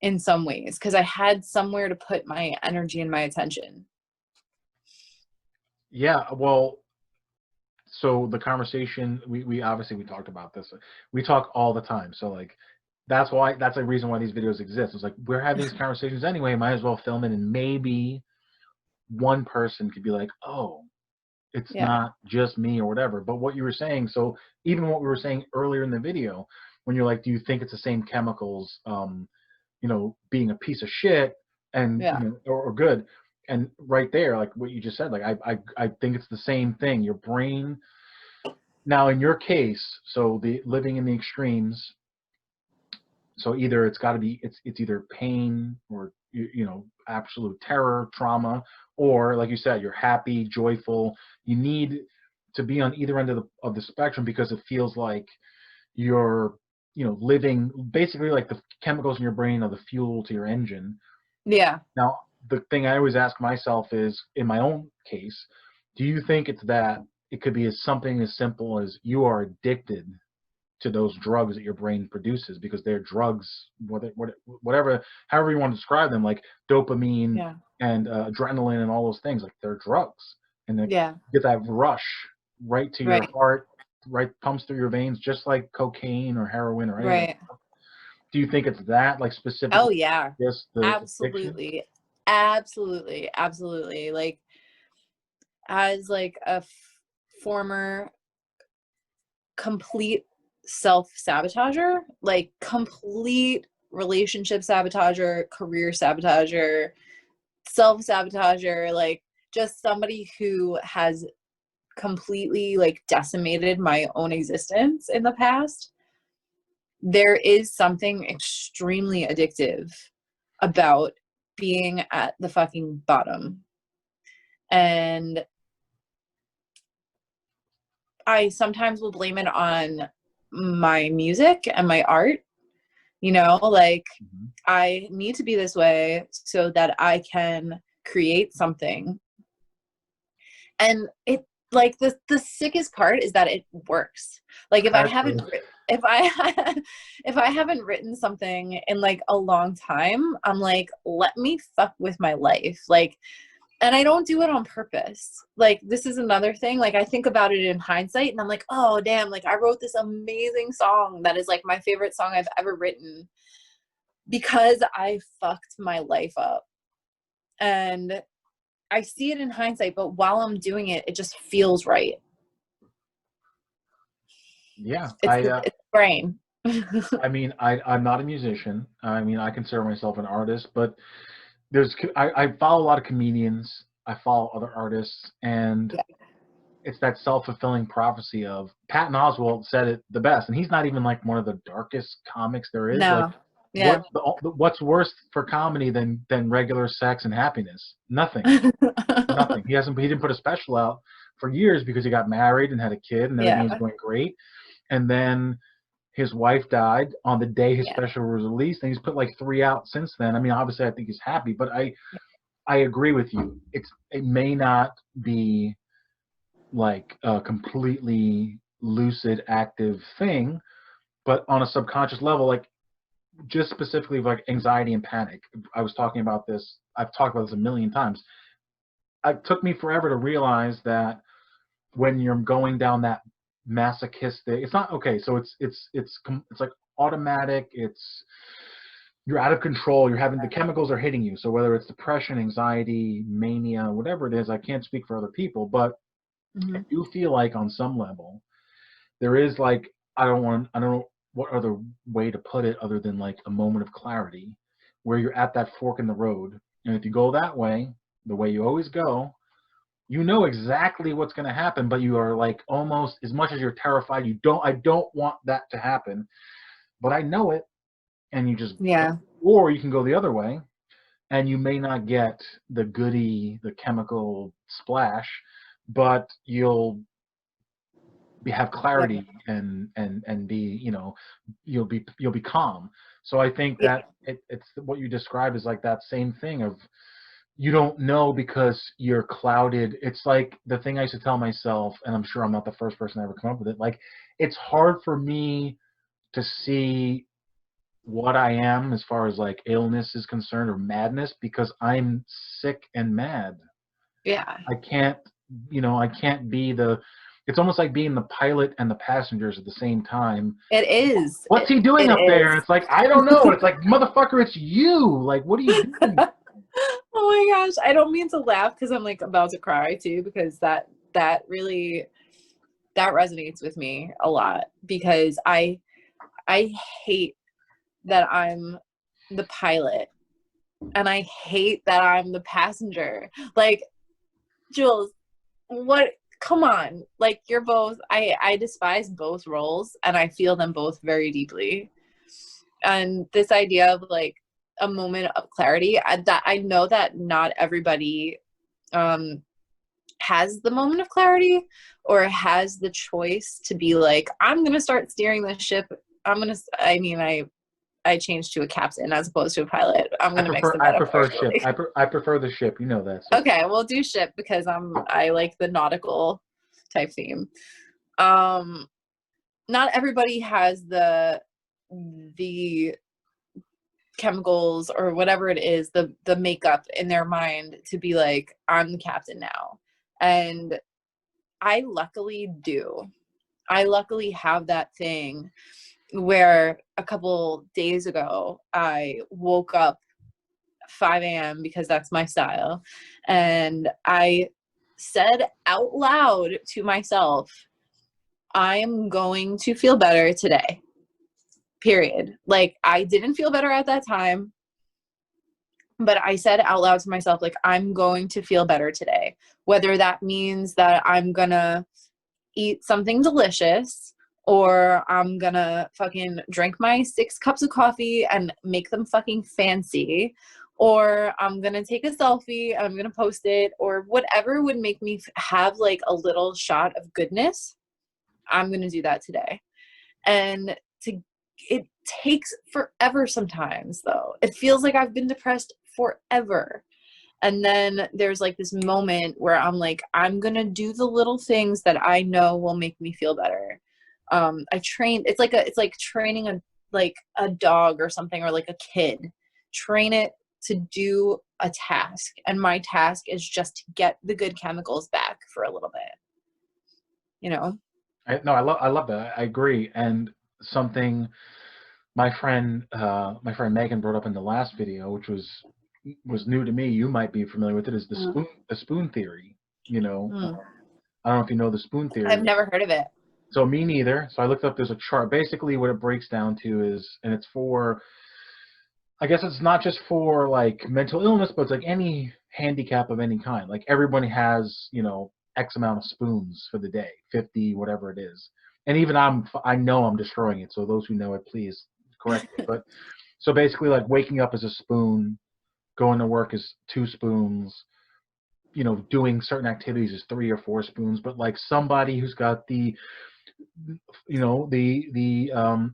in some ways because I had somewhere to put my energy and my attention. Yeah, well, so the conversation we obviously we talked about this. We talk all the time. So like that's a reason why these videos exist. It's like we're having these conversations anyway, might as well film it and maybe one person could be like, "Oh, it's Yeah. not just me or whatever." But what you were saying, so even what we were saying earlier in the video, when you're like, do you think it's the same chemicals, being a piece of shit and Yeah. or good? And right there, like what you just said, like I think it's the same thing. Your brain now, in your case, so the living in the extremes. So either it's got to be it's either pain or absolute terror, trauma, or like you said, you're happy, joyful. You need to be on either end of the spectrum because it feels like you're living basically like the chemicals in your brain are the fuel to your engine. Yeah. Now, the thing I always ask myself is, in my own case, do you think it's that it could be something as simple as you are addicted to those drugs that your brain produces because they're drugs, whatever, however you want to describe them, like dopamine Yeah. and adrenaline and all those things, like they're drugs, and they Yeah. get that rush right to your Right. heart, right pumps through your veins, just like cocaine or heroin or any of that Right. stuff. Do you think it's that, like Oh specifically, yeah. just the addiction? Absolutely. Absolutely. Absolutely. Like, as like a former complete self-sabotager, like complete relationship sabotager, career sabotager, self-sabotager, like just somebody who has completely like decimated my own existence in the past. There is something extremely addictive about being at the fucking bottom. And I sometimes will blame it on my music and my art, like Mhm. I need to be this way so that I can create something. And it, like, the sickest part is that it works. Like, if I haven't Actually, if I if I haven't written something in like a long time, I'm like, let me fuck with my life. Like, and I don't do it on purpose. Like, this is another thing. Like, I think about it in hindsight and I'm like, oh damn, like I wrote this amazing song that is like my favorite song I've ever written because I fucked my life up. And I see it in hindsight, but while I'm doing it, it just feels right. yeah, It's the brain. I mean, I'm not a musician. I mean, I consider myself an artist, but I follow a lot of comedians. I follow other artists, and Yeah. it's that self-fulfilling prophecy of Patton Oswalt said it the best, and he's not even like one of the darkest comics there is. Like, No. Yeah. what's worse for comedy than regular sex and happiness? Nothing, nothing. He didn't put a special out for years because he got married and had a kid, and everything was Yeah. going great, and then his wife died on the day his Yeah. special was released, and he's put like 3 out since then. I mean, obviously, I think he's happy, but I agree with you. It may not be like completely lucid, active thing, but on a subconscious level, like just specifically like anxiety and panic. I was talking about this. I've talked about this a million times. It took me forever to realize that when you're going down that masochistic, it's not okay. So it's like automatic. It's you're out of control. You're having the chemicals are hitting you. So whether it's depression, anxiety, mania, whatever it is, I can't speak for other people, but I Mm-hmm. do feel like on some level there is like I don't know what other way to put it other than like a moment of clarity where you're at that fork in the road. And if you go that way, the way you always go, you know exactly what's going to happen, but you are like almost as much as you're terrified, I don't want that to happen, but I know it, and you just go. Yeah. Or you can go the other way and you may not get the chemical splash, but you'll have Yep. clarity and be, you'll be calm. So I think Yeah. that it's what you described is like that same thing of you don't know because you're clouded. It's like the thing I used to tell myself, and I'm sure I'm not the first person to ever come up with it. Like it's hard for me to see what I am as far as like illness is concerned or madness because I'm sick and mad. Yeah. I can't, I can't be it's almost like being the pilot and the passengers at the same time. It is. What's he doing It up there? is. And it's like, I don't know. It's like, motherfucker, it's you. Like, what are you doing? Oh my gosh, I don't mean to laugh because I'm like about to cry too, because that really that resonates with me a lot, because I hate that I'm the pilot and I hate that I'm the passenger. Like, Jules, what, come on. Like, you're both, I despise both roles and I feel them both very deeply. And this idea of like a moment of clarity, that I know that not everybody has the moment of clarity or has the choice to be like, I'm gonna start steering the ship. I changed to a captain as opposed to a pilot. I'm gonna mix the I prefer metaphors ship. really. I prefer the ship. You know that. So. Okay, we'll do ship because I like the nautical type theme. Um, Not everybody has the chemicals or whatever it is, the makeup in their mind to be like, I'm the captain now. And I luckily do. I luckily have that thing where a couple days ago I woke up 5 a.m. because that's my style, and I said out loud to myself, I'm going to feel better today. Period. Like, I didn't feel better at that time, but I said out loud to myself, like, I'm going to feel better today. Whether that means that I'm gonna eat something delicious or I'm gonna fucking drink my 6 cups of coffee and make them fucking fancy, or I'm gonna take a selfie and I'm gonna post it, or whatever would make me have like a little shot of goodness, I'm gonna do that today. And it takes forever sometimes, though. It feels like I've been depressed forever. And then there's like this moment where I'm like, I'm gonna do the little things that I know will make me feel better. It's like training a dog or something, or like a kid. Train it to do a task. And my task is just to get the good chemicals back for a little bit. You know? No, I love that. I agree. And something my friend Megan brought up in the last video, which was new to me. You might be familiar with it. Is the spoon theory? Mm. I don't know if you know the spoon I've theory. never heard of it. So me neither. So I looked up. There's a chart. Basically, what it breaks down to is, and it's for. I guess it's not just for like mental illness, but it's like any handicap of any kind. Like everybody has, X amount of spoons for the day, 50, whatever it is. And even I know I'm destroying it. So those who know it, please correct me. But so basically, like waking up is a spoon, going to work is 2 spoons, doing certain activities is 3 or 4 spoons. But like somebody who's got the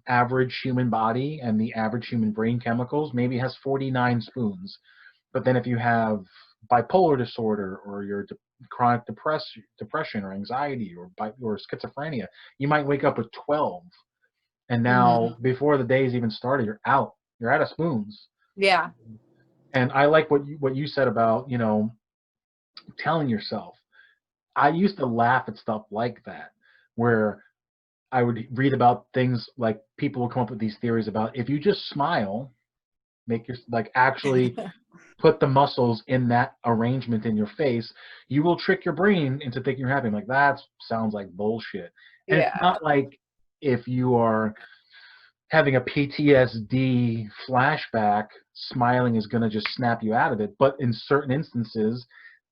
average human body and the average human brain chemicals maybe has 49 spoons. But then if you have bipolar disorder, or you're chronic depression or anxiety or schizophrenia, you might wake up with 12, and Mm-hmm. now before the day's even started, you're out. You're out of spoons. Yeah. And I like what you said about, telling yourself. I used to laugh at stuff like that, where I would read about things like people would come up with these theories about if you just smile, make your like actually put the muscles in that arrangement in your face, you will trick your brain into thinking you're happy. I'm like, that sounds like bullshit. And it's Yeah. not like if you are having a PTSD flashback, smiling is going to just snap you out of it. But in certain instances,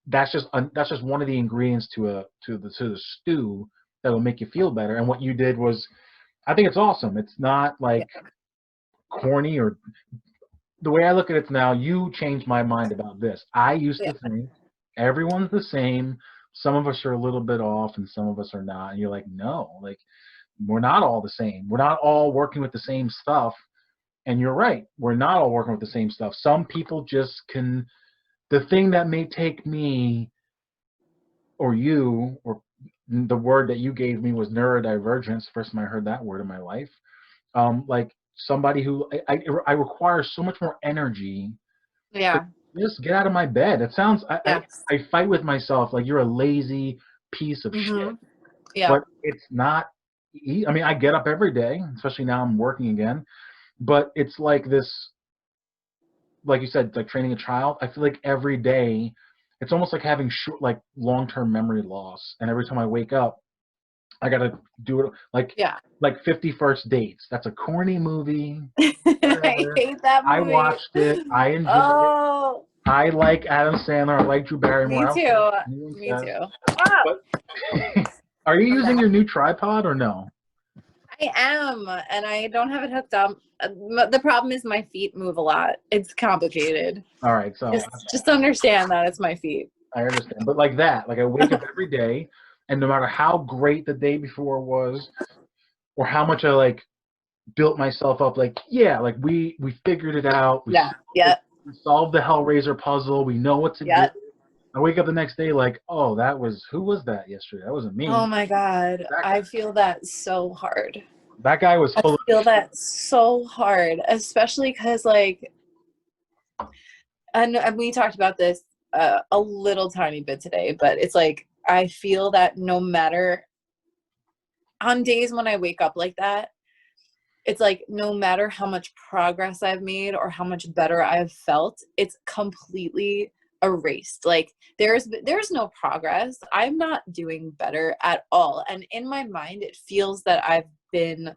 that's just one of the ingredients to the stew that will make you feel better. And what you did was, I think it's awesome. It's not like Yeah. corny, or the way I look at it now. You changed my mind about this. I used Yeah. to think everyone's the same. Some of us are a little bit off, and some of us are not. And you're like, no, like we're not all the same. We're not all working with the same stuff. And you're right. We're not all working with the same stuff. Some people just can. The thing that may take me or you, or the word that you gave me was neurodivergence. First time I heard that word in my life. Like somebody who I require so much more energy to Yeah. just get out of my bed. It sounds Yes. I fight with myself like you're a lazy piece of shit, Mm-hmm. Yeah. but it's not. I mean, I get up every day, especially now I'm working again, but it's like this, like you said, like training a child. I feel like every day, it's almost like having like long-term memory loss. And every time I wake up, I gotta do it Yeah. like 50 First Dates. That's a corny movie. I Whatever. hate that I movie. watched it. I enjoyed it. Oh, I like Adam Sandler. I like Drew Barrymore. me I don't care too. what anyone Me says. too. Ah, But are you I'm using back. your new tripod or no? I am, and I don't have it hooked up. The problem is my feet move a lot. It's complicated. All right, so Just understand that it's my feet. I understand. But like that, like I wake up every day, and no matter how great the day before was, or how much I like built myself up, like yeah, like we figured it out. Yeah. Yep. We solved the Hellraiser puzzle. We know what to do. Yep. I wake up the next day like, oh, who was that yesterday? That wasn't Oh me. my God. That guy. I feel that so hard. That guy was I full of feel shit. that so hard, especially because like, and we talked about this a little tiny bit today, but it's like I feel that no matter on days when I wake up like that, it's like no matter how much progress I've made or how much better I've felt, it's completely erased. Like there's no progress. I'm not doing better at all. And in my mind, it feels that I've been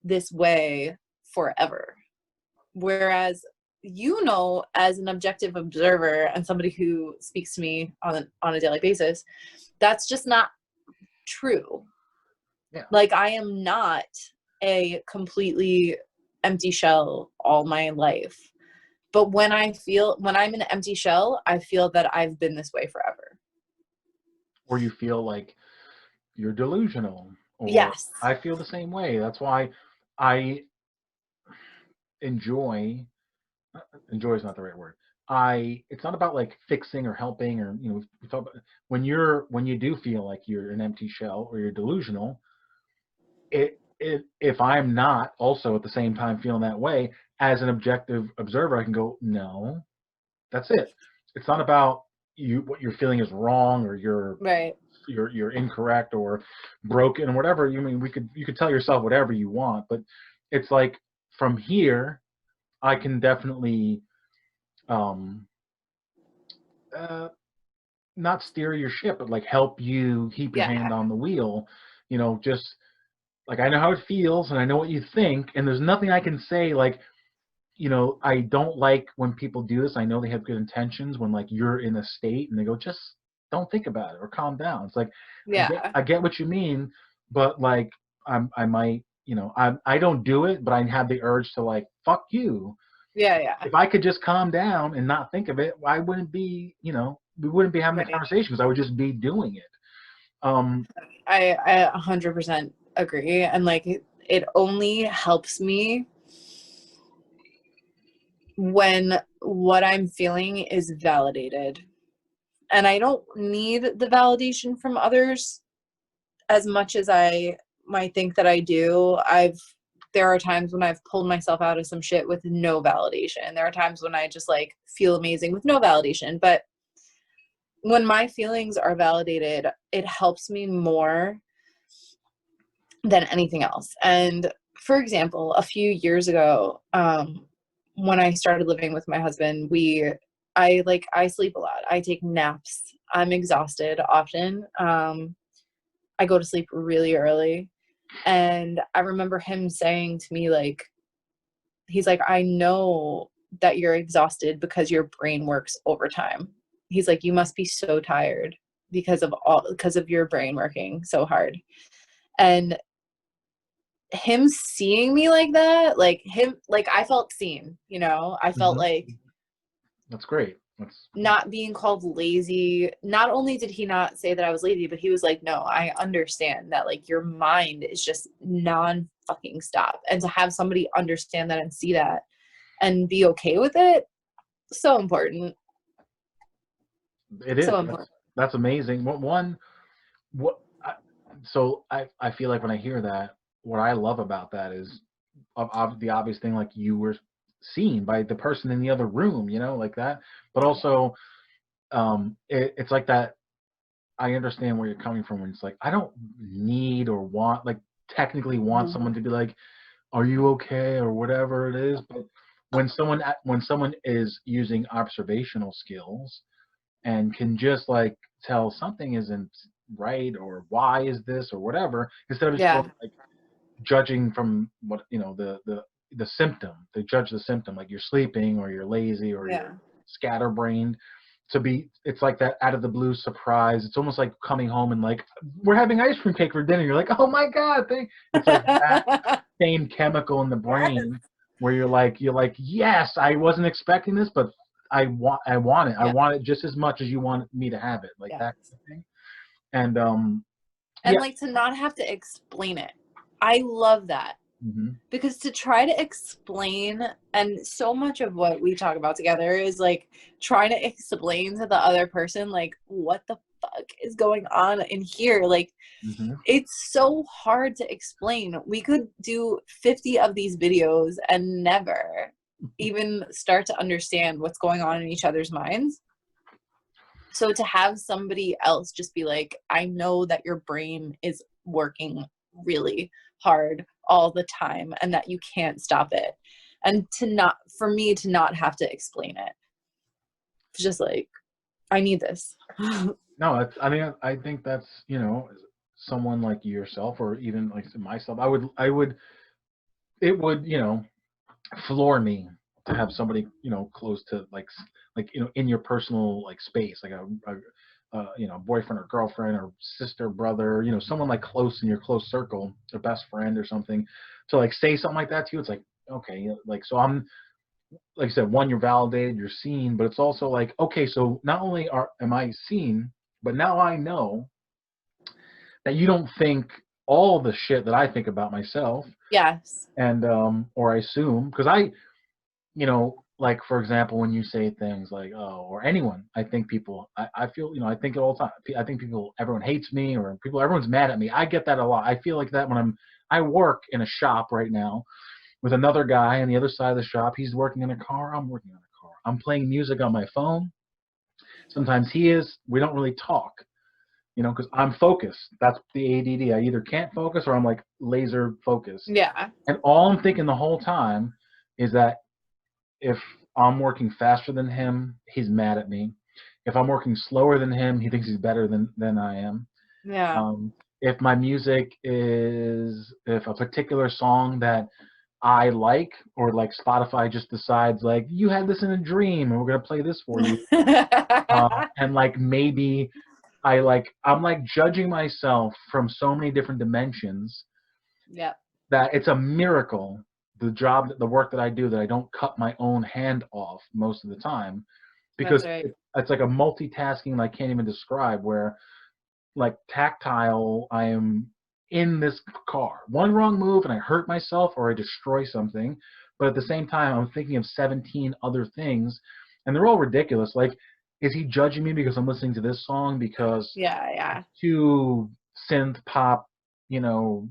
this way forever. Whereas, as an objective observer and somebody who speaks to me on a daily basis, that's just not true. Yeah. Like I am not a completely empty shell all my life. But when I'm in an empty shell, I feel that I've been this way forever. Or you feel like you're delusional. Or Yes. I feel the same way. That's why I enjoy. Enjoy is not the right word. It's not about like fixing or helping, or we talk about when you do feel like you're an empty shell or you're delusional. If I'm not also at the same time feeling that way, as an objective observer, I can go, no, that's it. It's not about you. What you're feeling is wrong, or Right. you're incorrect or broken or whatever. You could tell yourself whatever you want, but it's like from here, I can definitely um, uh, not steer your ship, but like help you keep your Yeah. hand on the wheel. Just like I know how it feels and I know what you think, and there's nothing I can say like, I don't like when people do this. I know they have good intentions when like you're in a state and they go, just don't think about it or calm down. It's like Yeah. I get what you mean, but like I might, I don't do it, but I have the urge to like fuck you. Yeah. Yeah. If I could just calm down and not think of it, I wouldn't be, we wouldn't be having the Right. conversation because I would just be doing it. I 100% agree. And like it only helps me when what I'm feeling is validated. And I don't need the validation from others as much as I might think that I do. There are times when I've pulled myself out of some shit with no validation. There are times when I just like feel amazing with no validation. But when my feelings are validated, it helps me more than anything else. And for example, a few years ago, when I started living with my husband, I sleep a lot. I take naps. I'm exhausted often. I go to sleep really early. And I remember him saying to me, like, he's like, I know that you're exhausted because your brain works overtime. He's like, you must be so tired because of your brain working so hard. And him seeing me like that, I felt seen, I felt like That's great. not being called lazy. Not only did he not say that I was lazy, but he was like, no, I understand that like your mind is just non fucking stop. And to have somebody understand that and see that and be okay with it, so important. It is. So important. That's amazing. So I feel like when I hear that, what I love about that is the obvious thing, like you were seen by the person in the other room, like that. But also, it's like that. I understand where you're coming from when it's like I don't need or want, like technically want someone to be like, "Are you okay?" or whatever it is. But when someone is using observational skills and can just like tell something isn't right or why is this or whatever, instead of just Yeah. going like judging from what the symptom. They judge the symptom, like you're sleeping or you're lazy or Yeah. you're scatterbrained. It's like that out of the blue surprise. It's almost like coming home and like we're having ice cream cake for dinner. You're like, oh my god, it's like that same chemical in the brain where you're like, yes, I wasn't expecting this, but I want it. I Yeah. want it just as much as you want me to have it, like Yeah. that kind of thing. And And yeah. like to not have to explain it. I love that. Hmm. Because to try to explain, and so much of what we talk about together is like trying to explain to the other person like what the fuck is going on in here. Like Hmm. it's so hard to explain. We could do 50 of these videos and never even start to understand what's going on in each other's minds. So to have somebody else just be like, I know that your brain is working really hard all the time and that you can't stop it. And for me to not have to explain it. It's just like, I need this. No, I think that's, someone like yourself or even like myself. It would, floor me to have somebody, close to like, in your personal like space, like boyfriend or girlfriend or sister, brother, someone like close in your close circle, a best friend or something, to like say something like that to you. It's like, okay, like, so I'm, like I said, one, you're validated, you're seen, but it's also like, okay, so not only am I seen, but now I know that you don't think all the shit that I think about myself, Yes. and or I assume, because like for example, when you say things like, oh, or anyone, I think people, I feel, I think it all the time. I think everyone hates me, or everyone's mad at me. I get that a lot. I feel like that when I work in a shop right now with another guy on the other side of the shop. He's working in a car. I'm working on a car. I'm playing music on my phone. Sometimes he is. We don't really talk, because I'm focused. That's the ADD. I either can't focus or I'm like laser focused. Yeah. And all I'm thinking the whole time is that if I'm working faster than him, he's mad at me. If I'm working slower than him, he thinks he's better than I am. Yeah. Um, if my music if a particular song that I like, or like Spotify just decides like you had this in a dream and we're gonna play this for you, and like maybe I'm like judging myself from so many different dimensions Yeah. that it's a miracle, the work that I do, that I don't cut my own hand off most of the time, That's because right. it's like a multitasking I can't even describe, where like tactile, I am in this car. One wrong move and I hurt myself or I destroy something. But at the same time, I'm thinking of 17 other things, and they're all ridiculous. Like is he judging me because I'm listening to this song because Yeah. it's too synth pop, you know,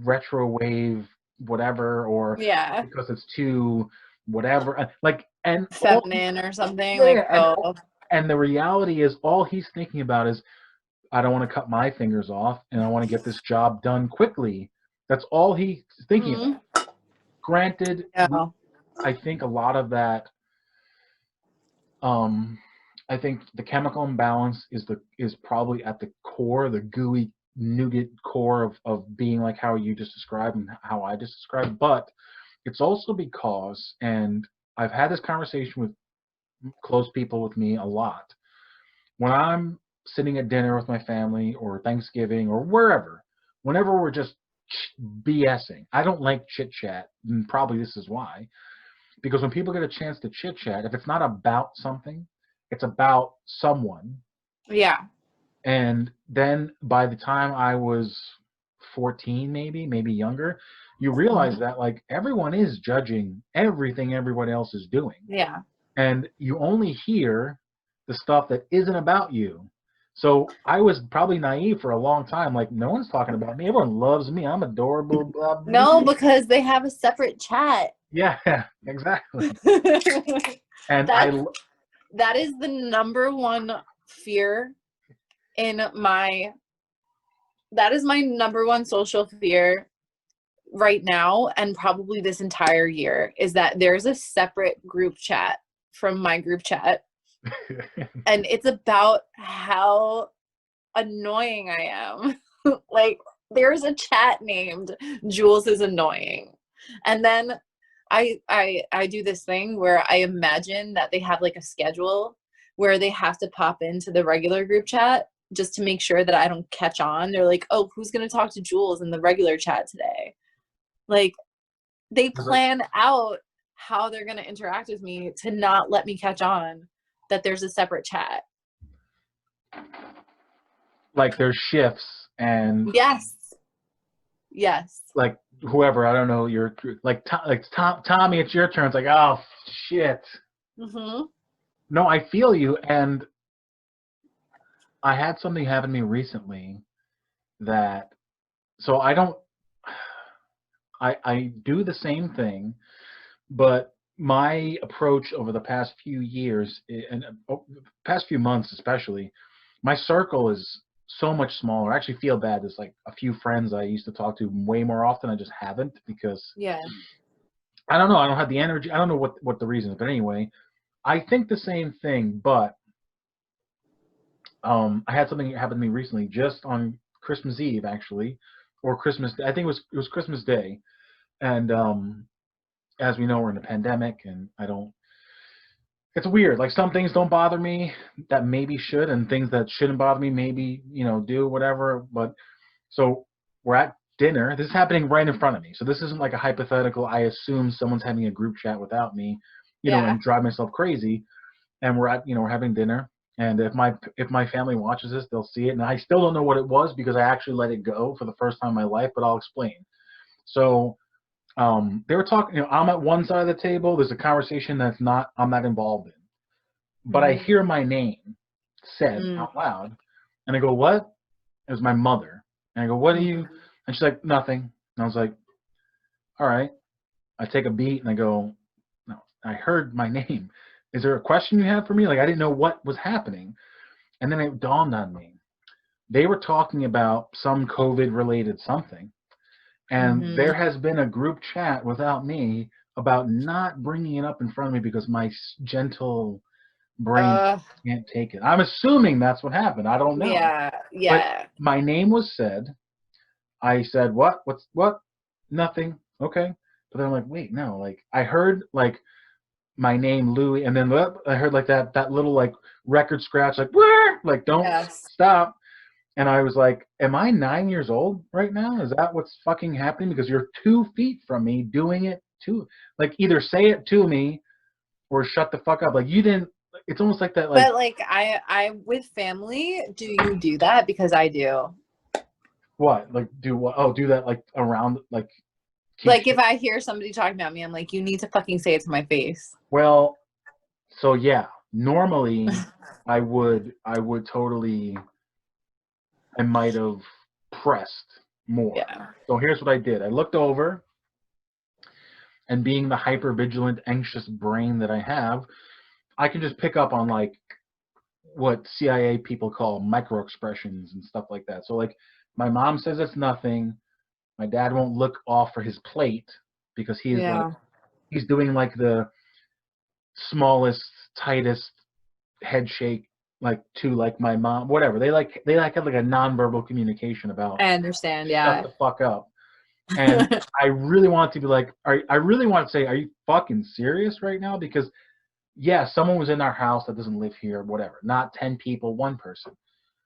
retro wave, whatever, or Yeah. because it's too whatever, like, and all Feminine or something. Like, yeah, oh. and the reality is all he's thinking about is I don't want to cut my fingers off and I want to get this job done quickly. That's all he's thinking about. Mm-hmm. Granted, Yeah. I think a lot of that, um, I think the chemical imbalance is probably at the core, the gooey nougat core of being like how you just described and how I just described. But it's also because, and I've had this conversation with close people with me a lot. When I'm sitting at dinner with my family or Thanksgiving or wherever, whenever we're just BSing, I don't like chit chat, and probably this is why. Because when people get a chance to chit chat, if it's not about something, it's about someone. Yeah. And then by the time I was 14, maybe younger, you realize that like everyone is judging everything everyone else is doing. Yeah. And you only hear the stuff that isn't about you. So I was probably naive for a long time. Like, no one's talking about me. Everyone loves me. I'm adorable. Blah, blah, No, blah. because they have a separate chat. Yeah, exactly. that And that is the number one fear in my that is my number one social fear right now, and probably this entire year, is that there's a separate group chat from my group chat, and it's about how annoying I am. Like, there's a chat named Jules is annoying. And then I do this thing where I imagine that they have like a schedule where they have to pop into the regular group chat just to make sure that I don't catch on. They're like, "Oh, who's going to talk to Jules in the regular chat today?" Like, they plan out how they're going to interact with me to not let me catch on that there's a separate chat. like there's shifts and Yes. like whoever, I don't know, you're like Tommy, it's your turn. It's like, oh shit. Mm-hmm. No, I feel you. And I had something happen to me recently that, so I do the same thing, but my approach over the past few years and past few months especially, my circle is so much smaller. I actually feel bad. There's like a few friends I used to talk to way more often. I just haven't because Yeah. I don't know. I don't have the energy. I don't know what the reason is, but anyway, I think the same thing. But I had something happen to me recently, just on Christmas Eve actually, or Christmas. I think it was Christmas Day, and as we know, we're in a pandemic, and I don't. It's weird. Like some things don't bother me that maybe should, and things that shouldn't bother me maybe do whatever. But so we're at dinner. This is happening right in front of me. So this isn't like a hypothetical. I assume someone's having a group chat without me, Yeah. and drive myself crazy. And we're having dinner. And if my family watches this, they'll see it. And I still don't know what it was because I actually let it go for the first time in my life. But I'll explain. So they were talking. I'm at one side of the table. There's a conversation I'm not involved in, but I hear my name said out loud, and I go, "What?" It was my mother, and I go, "What are you?" And she's like, "Nothing." And I was like, "All right." I take a beat and I go, "No, I heard my name. Is there a question you have for me?" Like I didn't know what was happening, and then it dawned on me. They were talking about some COVID related something. And there has been a group chat without me about not bringing it up in front of me because my gentle brain can't take it. I'm assuming that's what happened. I don't know. But Yeah. my name was said. I said, what? What? Nothing. Okay. But then I'm like, wait, no. Like I heard like my name Louis, and then I heard like that little like record scratch, like don't Yes. stop. And I was like, am I 9 years old right now? Is that what's fucking happening? Because you're 2 feet from me doing it too. Like either say it to me or shut the fuck up. Like you didn't. It's almost like that. Like But like I with family, do you do that? Because I do. what? Like do what? Oh, do that like around like. Like if I hear somebody talking about me, I'm like, you need to fucking say it to my face. Well, so yeah, Normally, I would totally, I might have pressed more. Yeah. So here's what I did. I looked over, and being the hyper vigilant, anxious brain that I have, I can just pick up on like what CIA people call micro expressions and stuff like that. So like my mom says it's nothing. My dad won't look off for his plate because Yeah. he's doing like the smallest, tightest head shake like to like my mom, whatever. They like have like a nonverbal communication about I understand. shut Yeah. the fuck up. And I really want to be like, I really want to say, are you fucking serious right now? Because yeah, someone was in our house that doesn't live here, whatever. Not 10 people, one person.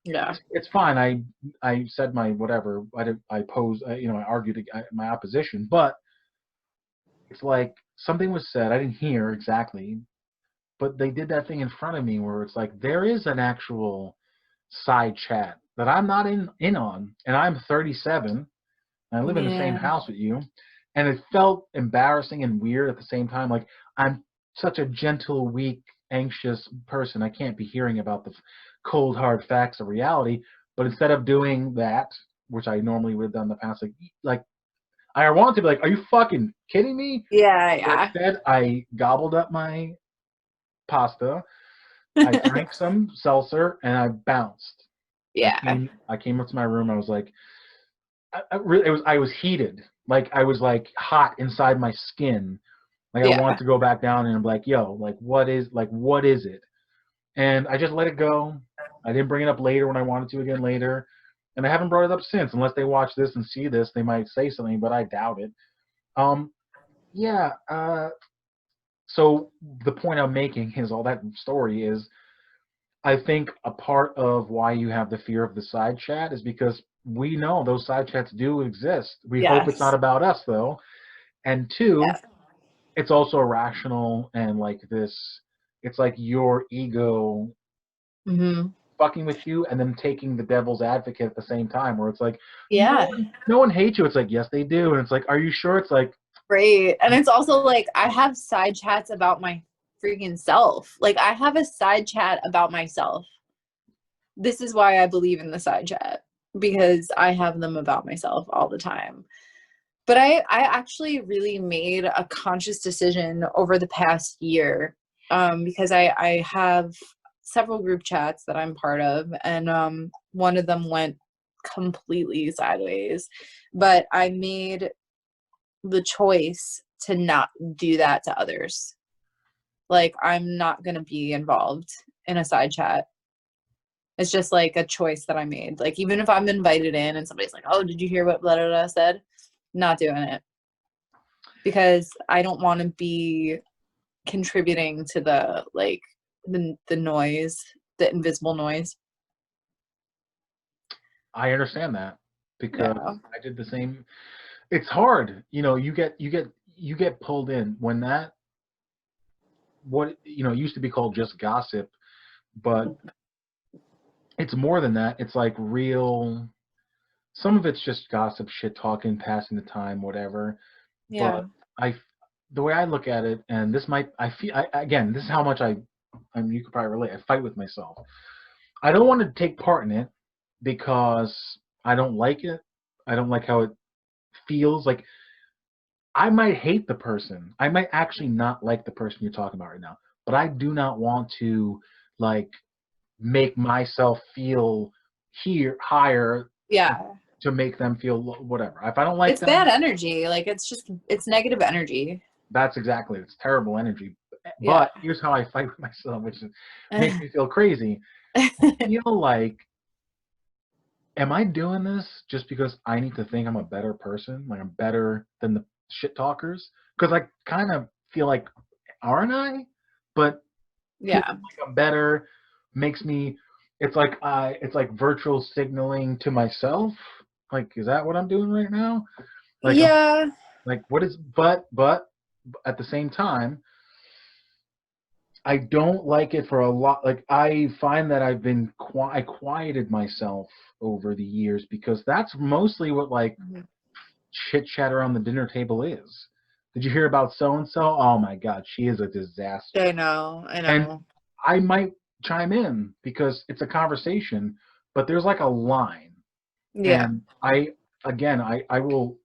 Yeah. It's fine. I said my whatever. I posed. I argued my opposition, but it's like something was said. I didn't hear exactly, but they did that thing in front of me where it's like there is an actual side chat that I'm not in on, and I'm 37 and I live in the same Yeah. house with you, and it felt embarrassing and weird at the same time. Like I'm such a gentle, weak, anxious person. I can't be hearing about the cold, hard facts of reality. But instead of doing that, which I normally would have done in the past, like I wanted to be like, "Are you fucking kidding me?" But Yeah. instead, I gobbled up my pasta. I drank some seltzer and I bounced. I Yeah. came I came up to my room. I was like, I was heated. Like I was like hot inside my skin. Like I wanted Yeah. to go back down and be like, yo, what is it? And I just let it go. I didn't bring it up later when I wanted to again later. And I haven't brought it up since. Unless they watch this and see this, they might say something, but I doubt it. Um, yeah. So the point I'm making is all that story is I think a part of why you have the fear of the side chat is because we know those side chats do exist. We hope it's not Yes. about us though. And two, Yeah. it's also irrational and like this, it's like your ego Hmm. fucking with you and then taking the devil's advocate at the same time where it's like Yeah. no one hates you. It's like yes they do. And it's like are you sure? It's like Great. And it's also like I have side chats about my freaking self. Like I have a side chat about myself. This is why I believe in the side chat because I have them about myself all the time. But I actually really made a conscious decision over the past year because I have several group chats that I'm part of, and one of them went completely sideways. But I made the choice to not do that to others. Like, I'm not going to be involved in a side chat. It's just like a choice that I made. Like, even if I'm invited in and somebody's like, oh, did you hear what blah, blah, blah said? Not doing it because I don't want to be contributing to the like the noise, the invisible noise. I understand that because Yeah. I did the same. It's hard, you get pulled in when that what it used to be called just gossip, but it's more than that. It's like real. Some of it's just gossip, shit talking, passing the time, whatever. Yeah. But I, the way I look at it, and this might, I feel, again, this is how much I mean, you could probably relate. I fight with myself. I don't want to take part in it because I don't like it. I don't like how it feels. Like I might hate the person. I might actually not like the person you're talking about right now. But I do not want to like make myself feel here higher to Yeah. to make them feel whatever. If I don't like It's bad them, energy. Like it's negative energy. that's exactly it. It's terrible energy. Yeah. But here's how I fight with myself, which makes me feel crazy. I feel like, am I doing this just because I need to think I'm a better person? Like I'm better than the shit talkers? Because I kind of feel like, aren't I? But feeling Yeah. like I'm better makes me. It's like virtual signaling to myself. Like, is that what I'm doing right now? Like I'm Yeah. like, what is? But at the same time, I don't like it for a lot. Like I find that I quieted myself over the years because that's mostly what like Mhm. chit chat around the dinner table is. Did you hear about so and so? Oh my God, she is a disaster. I know. I And know. I might chime in because it's a conversation, but there's like a line, Yeah. and again, I will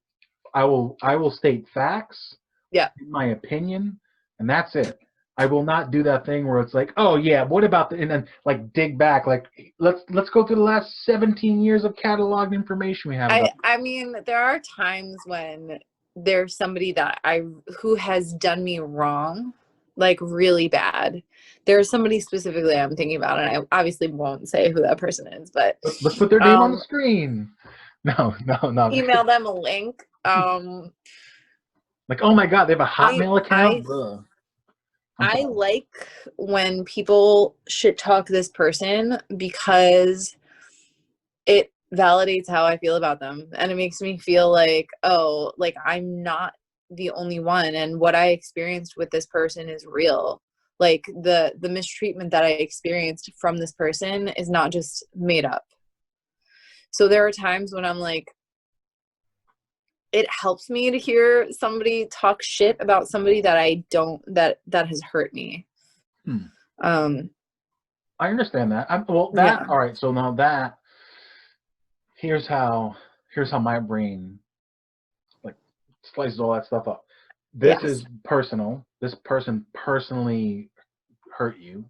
state facts, Yeah. in my opinion, and that's it. I will not do that thing where it's like, oh yeah, what about the, and then like dig back, like let's go through the last 17 years of cataloged information we have about. I mean, there are times when there's somebody that who has done me wrong, like really bad. There's somebody specifically I'm thinking about, and I obviously won't say who that person is, but Let's put their name on the screen. No, no, no. email them a link. Like, oh my God, they have a I Hotmail I account. Ugh. I like when people shit talk this person because it validates how I feel about them, and it makes me feel like, oh, like I'm not the only one, and what I experienced with this person is real. Like the mistreatment that I experienced from this person is not just made up. So there are times when I'm like, it helps me to hear somebody talk shit about somebody that I don't, that has hurt me. I understand that. Well, Yeah. all right. So now that here's how my brain like slices all that stuff up. This Yes. is personal. This person personally hurt you.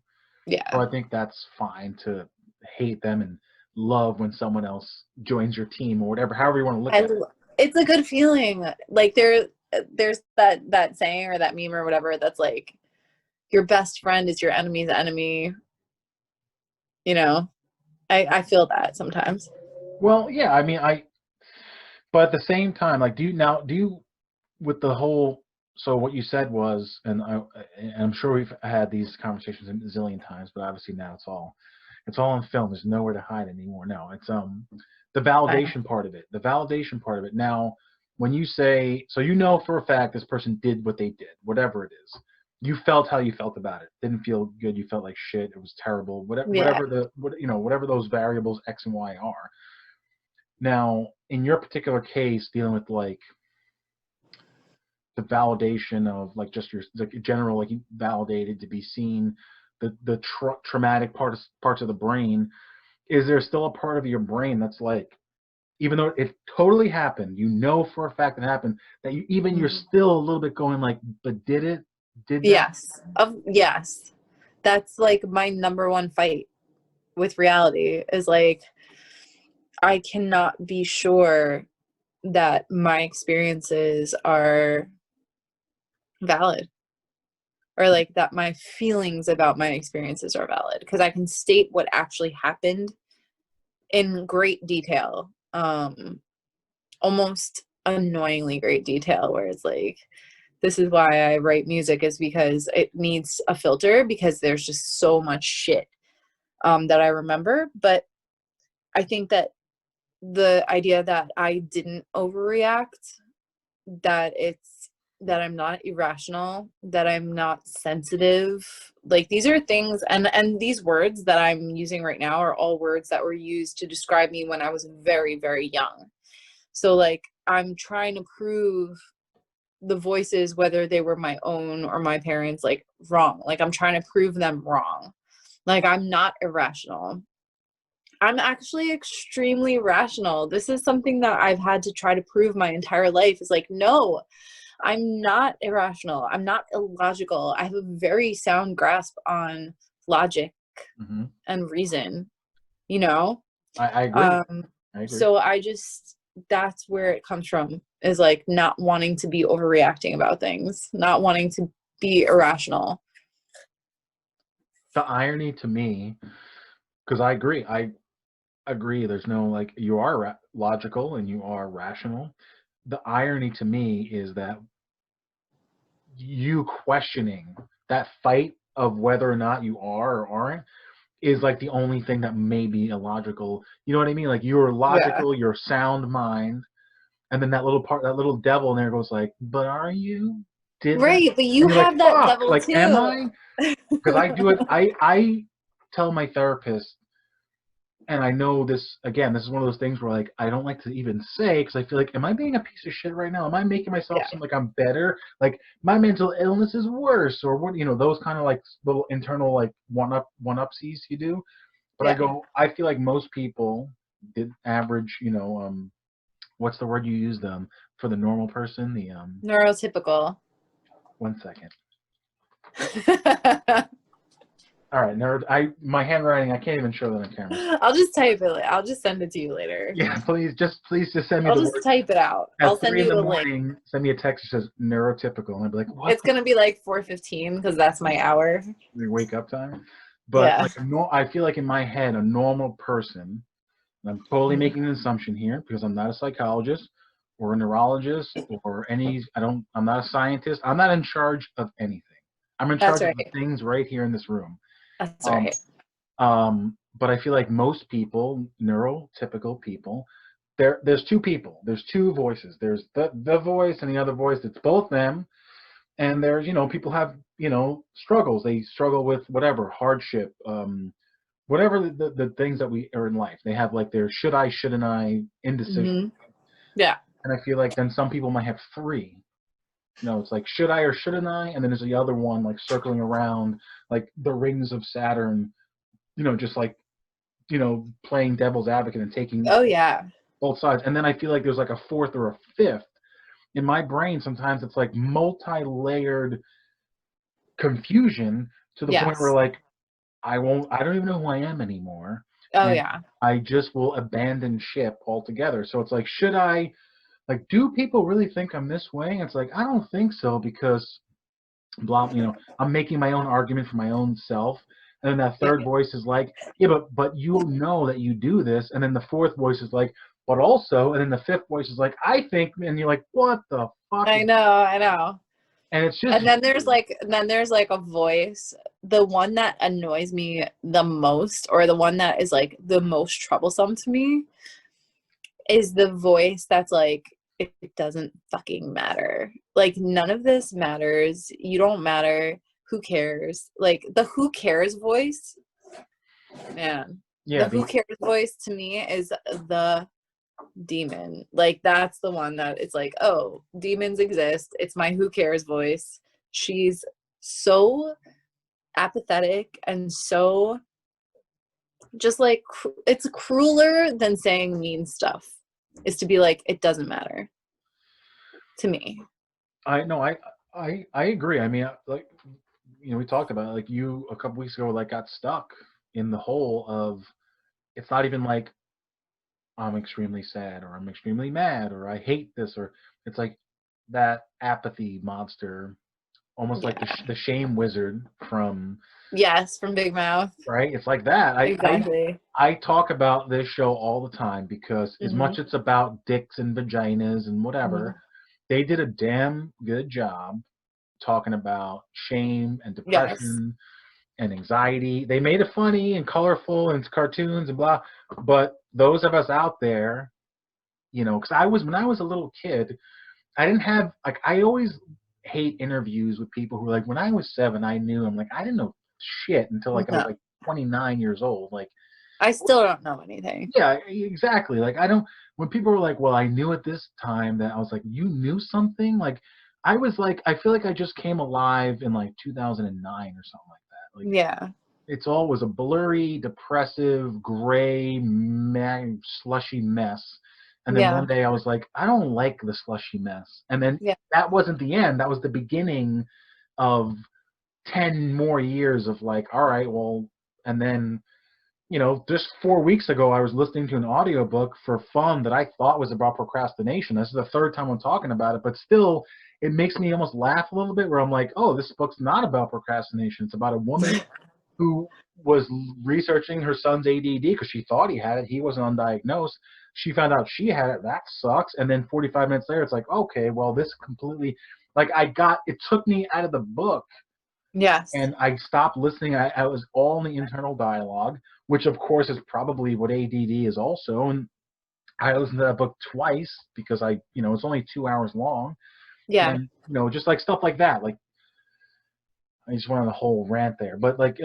Yeah. So I think that's fine to hate them and love when someone else joins your team or whatever, however you want to look at it. It's a good feeling. Like there's that saying or that meme or whatever that's like, your best friend is your enemy's enemy. You know, I feel that sometimes. Well, yeah, I mean, but at the same time, like, do you, with the whole, so what you said was, and I'm sure we've had these conversations a zillion times, but obviously now it's all on film. There's nowhere to hide anymore. No, it's the validation part of it. The validation part of it. Now, when you say, so you know for a fact this person did what they did, whatever it is, you felt how you felt about it. Didn't feel good. You felt like shit. It was terrible. Yeah. Whatever those variables X and Y are. Now, in your particular case, dealing with like the validation of like just your like general, like validated to be seen, the traumatic parts of the brain, is there still a part of your brain that's like, even though it totally happened, you know for a fact it happened, that you're still a little bit going like, but did that? Yes. Yes. That's like my number one fight with reality is like, I cannot be sure that my experiences are valid, or like that my feelings about my experiences are valid, because I can state what actually happened in great detail, almost annoyingly great detail, where it's like, this is why I write music, is because it needs a filter, because there's just so much shit that I remember. But I think that the idea that I didn't overreact, that I'm not irrational, that I'm not sensitive, like these are things, and these words that I'm using right now are all words that were used to describe me when I was very, very young. So like, I'm trying to prove the voices, whether they were my own or my parents, like wrong. Like I'm trying to prove them wrong. Like I'm not irrational. I'm actually extremely rational. This is something that I've had to try to prove my entire life, is like, no, I'm not irrational. I'm not illogical. I have a very sound grasp on logic and reason, you know? I agree. I agree. So that's where it comes from, is like not wanting to be overreacting about things, not wanting to be irrational. The irony to me, because I agree, there's no, like, you are logical and you are rational. The irony to me is that you questioning that fight of whether or not you are or aren't is like the only thing that may be illogical. You know what I mean? Like, you're logical, you're sound mind, and then that little devil in there goes like, but are you? Right, but you and you're have like, that fuck, devil like, am too. I? Because I do it. I tell my therapist, And I know this, again, this is one of those things where like I don't like to even say, because I feel like, am I being a piece of shit right now? Am I making myself Yeah. seem like I'm better? Like my mental illness is worse, or what? Those kind of like little internal like one upsies you do. But I Yeah. go, I feel like most people, the average, what's the word you use for the normal person? The Neurotypical. 1 second. All right, nerd. My handwriting. I can't even show that on camera. I'll just type it. I'll just send it to you later. Yeah, please just send me I'll the just word type it out. I'll at send three in you the a link. morning. Send me a text that says neurotypical, and I'd be like, what? It's gonna be like 4:15 because that's my hour. The wake up time. But Yeah. like I feel like in my head, a normal person. And I'm totally Mhm. making an assumption here because I'm not a psychologist or a neurologist or any. I'm not a scientist. I'm not in charge of anything. I'm in That's charge of the right. things right here in this room. That's Um, right. but I feel like most people, neurotypical people, there's two people. There's two voices. There's the voice and the other voice. It's both them. And there's people have struggles. They struggle with whatever hardship, whatever the things that we are in life. They have like their should I, shouldn't I, indecision. Hmm. Yeah. And I feel like then some people might have three. It's like should I or shouldn't I, and then there's the other one like circling around like the rings of Saturn. Just like playing devil's advocate and taking Oh yeah. both sides. And then I feel like there's like a fourth or a fifth. In my brain, sometimes it's like multi-layered confusion to the point where Yes. like I don't even know who I am anymore. Oh And yeah. I just will abandon ship altogether. So it's like, should I, like, do people really think I'm this way? It's like, I don't think so because blah, I'm making my own argument for my own self. And then that Yeah. third voice is like, yeah, but you know that you do this. And then the fourth voice is like, but also, and then the fifth voice is like, I think, and you're like, what the fuck I is, know. I know. and it's just And then there's like a voice. The one that annoys me the most, or the one that is like the most troublesome to me, is the voice that's like, it doesn't fucking matter. Like, none of this matters. You don't matter. Who cares? Like, the who cares voice, man. The yeah, who cares voice to me is the demon. Like, that's the one that it's like, oh, demons exist. It's my who cares voice. She's so apathetic and so just like it's crueler than saying mean stuff, is to be like, it doesn't matter to me. I know I agree. I mean, like we talked about it, like you a couple weeks ago like got stuck in the hole of it's not even like I'm extremely sad or I'm extremely mad or I hate this or it's like that apathy monster, almost like Yeah. the shame wizard from Yes, from Big Mouth. right. It's like that. Exactly. I talk about this show all the time because as Hmm. much it's about dicks and vaginas and Hmm. whatever, they did a damn good job talking about shame and Yes. depression and anxiety. They made it funny and colorful and it's cartoons and blah. But those of us out there, because when I was a little kid, I didn't have like I always hate interviews with people who are like when I was 7, I knew. I'm like I didn't know shit until like I was No, like 29 years old. Like I still don't know anything. yeah, exactly. Like I don't. When people were like, "Well, I knew at this time that," I was like, "You knew something?" Like I was like, I feel like I just came alive in like 2009 or something like that. Like Yeah. it's all was a blurry, depressive, gray, slushy mess. And then one Yeah. day I was like, I don't like the slushy mess. And then Yeah. that wasn't the end. That was the beginning of 10 more years of like, all right, well, and then just 4 weeks ago, I was listening to an audiobook for fun that I thought was about procrastination. This is the third time I'm talking about it, but still, it makes me almost laugh a little bit where I'm like, oh, this book's not about procrastination. It's about a woman who was researching her son's ADD because she thought he had it. He wasn't undiagnosed. She found out she had it. That sucks. And then 45 minutes later, it's like, okay, well, this completely, like, it took me out of the book Yes. and I stopped listening. I was all in the internal dialogue, which of course is probably what ADD is also. And I listened to that book twice because it's only 2 hours long, Yeah. and just like stuff like that. Like I just went on a whole rant there, but like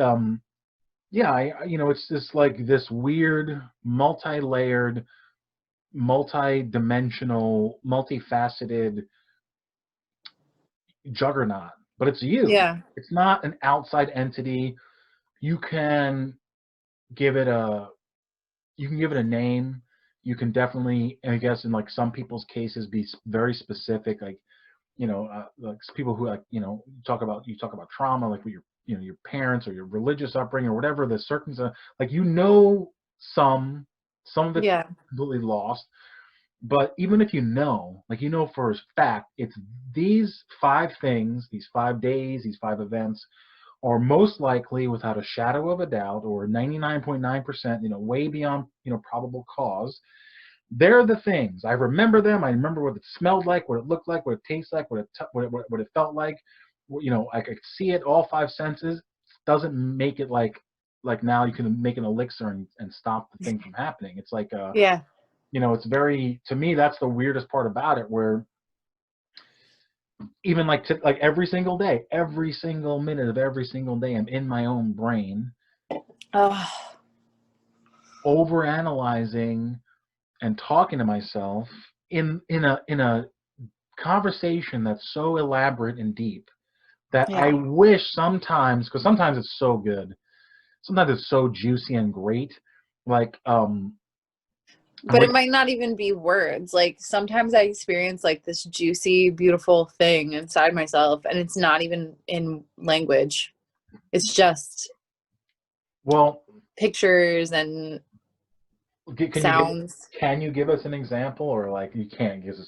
yeah, it's just like this weird, multi-layered, multi-dimensional, multifaceted juggernaut. But it's you. Yeah. It's not an outside entity. You can give it a you can give it a name. You can definitely, I guess, in like some people's cases, be very specific. Like, like people who, like, you talk about trauma, like with your parents or your religious upbringing or whatever the circumstance. Like, some of it's Yeah. completely lost. But even if like, for a fact, it's these 5 things, these 5 days, these 5 events are most likely, without a shadow of a doubt, or 99.9%, way beyond, probable cause. They're the things. I remember them. I remember what it smelled like, what it looked like, what it tastes like, what it felt like. I could see it, all 5 senses. Doesn't make it like now you can make an elixir and stop the thing from happening. It's like Yeah. it's very, to me, that's the weirdest part about it, where even like every single day, every single minute of every single day, I'm in my own brain Oh, over analyzing and talking to myself in a conversation that's so elaborate and deep that I yeah. wish sometimes, because sometimes it's so good, sometimes it's so juicy and great. Like, I But it would, might not even be words. Like sometimes I experience like this juicy, beautiful thing inside myself, and it's not even in language. It's just well, pictures and can you give sounds. can you give us an example, or like you can't, because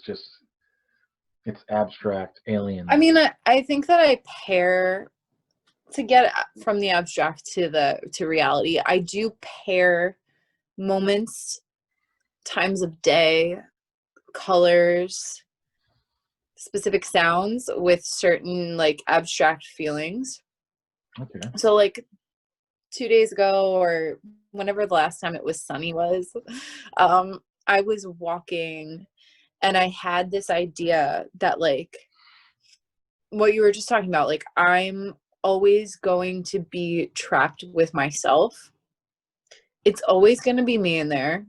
it's abstract I alien. mean, I think that I pair to get from the abstract to reality. I do pair moments, times of day, colors, specific sounds with certain like abstract feelings. Okay. So like 2 days ago or whenever the last time it was sunny was, I was walking and I had this idea that like what you were just talking about, like I'm always going to be trapped with myself. It's always going to be me in there.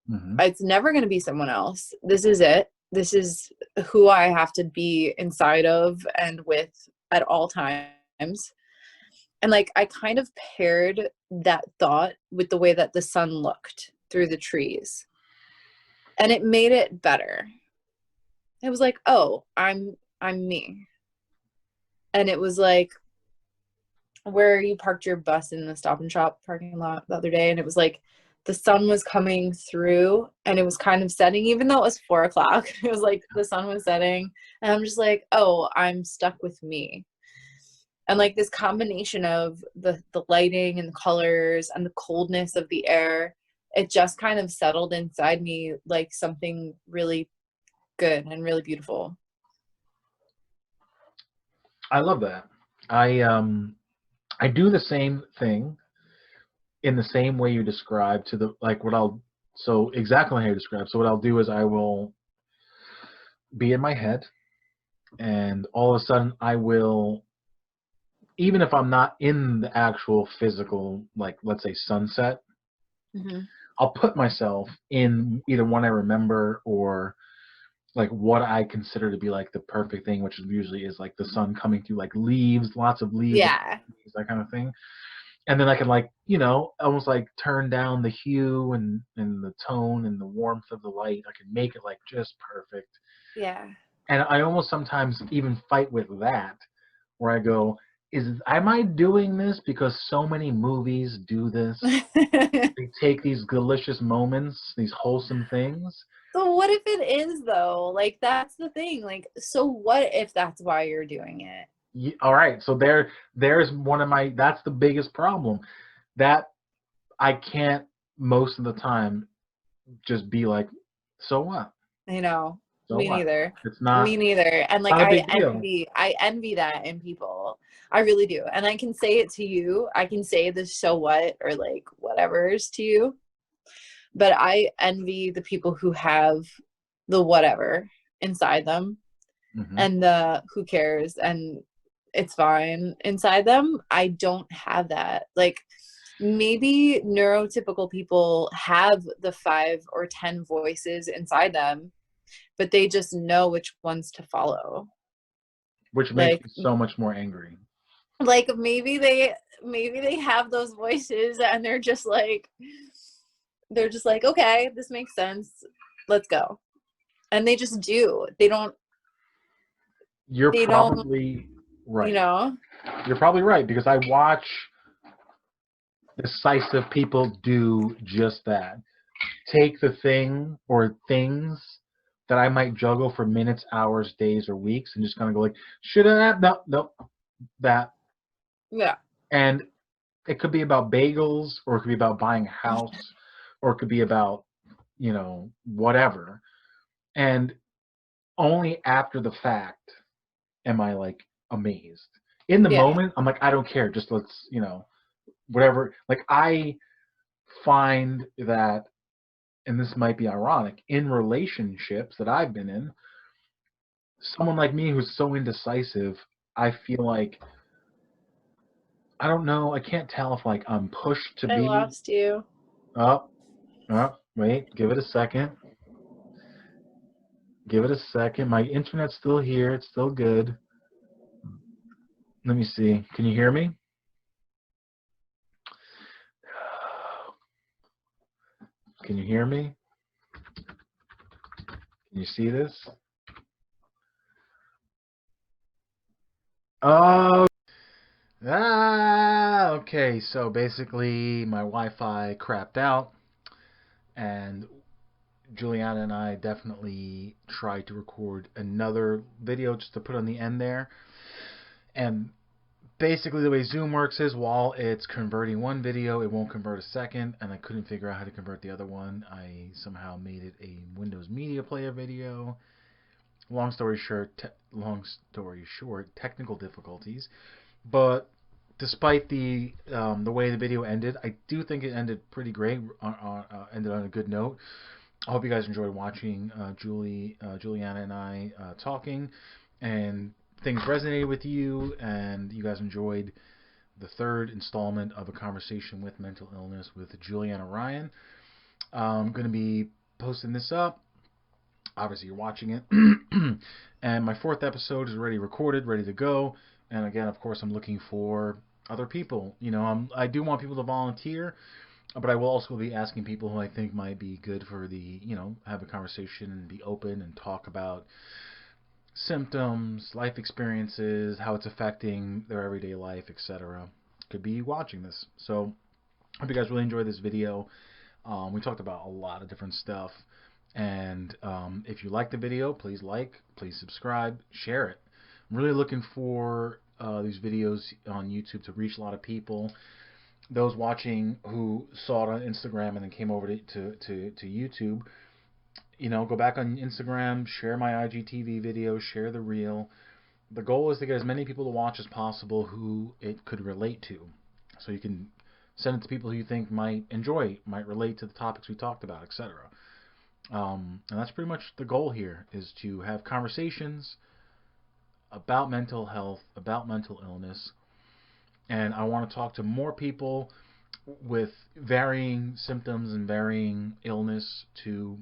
Hmm. It's never going to be someone else. This is it. This is who I have to be inside of and with at all times. And like I kind of paired that thought with the way that the sun looked through the trees. And it made it better. It was like, "Oh, I'm me." And it was like where you parked your bus in the Stop and Shop parking lot the other day, and it was like the sun was coming through and it was kind of setting, even though it was 4 o'clock. It was like the sun was setting, and I'm just like, oh, I'm stuck with me. And like this combination of the lighting and the colors and the coldness of the air, it just kind of settled inside me like something really good and really beautiful. I love that. I do the same thing in the same way you described, to the like what I'll so exactly how you described. So what I'll do is I will be in my head, and all of a sudden I will, even if I'm not in the actual physical, like let's say sunset, Hmm. I'll put myself in either one I remember, or like what I consider to be like the perfect thing, which usually is like the sun coming through like leaves, lots of leaves, Yeah. that kind of thing. And then I can, like, almost like turn down the hue and the tone and the warmth of the light. I can make it like just perfect. Yeah. And I almost sometimes even fight with that, where I go, is am I doing this because so many movies do this? They take these delicious moments, these wholesome things. So what if it is though? Like that's the thing. Like so what if that's why you're doing it? All right, so there's one of my that's the biggest problem, that I can't most of the time just be like, so what? You know, So me what? neither. It's Me neither. And like not a big deal. I envy that in people. I really do. And I can say it to you. I can say the so what or like whatever's to you. But I envy the people who have the whatever inside them Hmm. and the who cares and it's fine inside them. I don't have that. Like maybe neurotypical people have the 5 or 10 voices inside them, but they just know which ones to follow. Which makes Like me so much more angry. like maybe they have those voices and they're just like, okay, this makes sense. Let's go. And they just do. You're They don't, probably you right. know. You're probably right because I watch decisive people do just that. Take the thing or things that I might juggle for minutes, hours, days, or weeks, and just kind of go like, should I have no, no, that. Yeah. And it could be about bagels, or it could be about buying a house, or it could be about whatever. And only after the fact am I like amazed. In the Yeah. moment, I'm like, I don't care. Just let's whatever. Like I find that, and this might be ironic, in relationships that I've been in, someone like me who's so indecisive, I feel like I don't know, I can't tell if like I'm pushed to I be lost you. up. Wait, give it a second. Give it a second. My internet's still here. It's still good. Let me see. Can you hear me? Can you hear me? Can you see this? Oh, okay. So basically, my Wi-Fi crapped out, and Juliana and I definitely tried to record another video just to put on the end there. And basically, the way Zoom works is while it's converting one video, it won't convert a second, and I couldn't figure out how to convert the other one. I somehow made it a Windows Media Player video. Long story short, technical difficulties. But despite the way the video ended, I do think it ended pretty great. Ended on a good note. I hope you guys enjoyed watching Juliana and I talking, and things resonated with you, and you guys enjoyed the third installment of a conversation with mental illness with Julianna Ryan. I'm going to be posting this up. Obviously, you're watching it. And my fourth episode is already recorded, ready to go. And again, of course, I'm looking for other people. I do want people to volunteer, but I will also be asking people who I think might be good for have a conversation and be open and talk about symptoms, life experiences, how it's affecting their everyday life, etc. Could be watching this. So I hope you guys really enjoyed this video. We talked about a lot of different stuff. And if you like the video, please please subscribe, share it. I'm really looking for these videos on YouTube to reach a lot of people. Those watching who saw it on Instagram and then came over to YouTube, go back on Instagram, share my IGTV video, share the reel. The goal is to get as many people to watch as possible who it could relate to. So you can send it to people who you think might enjoy, might relate to the topics we talked about, etc. And that's pretty much the goal here, is to have conversations about mental health, about mental illness. And I want to talk to more people with varying symptoms and varying illness to,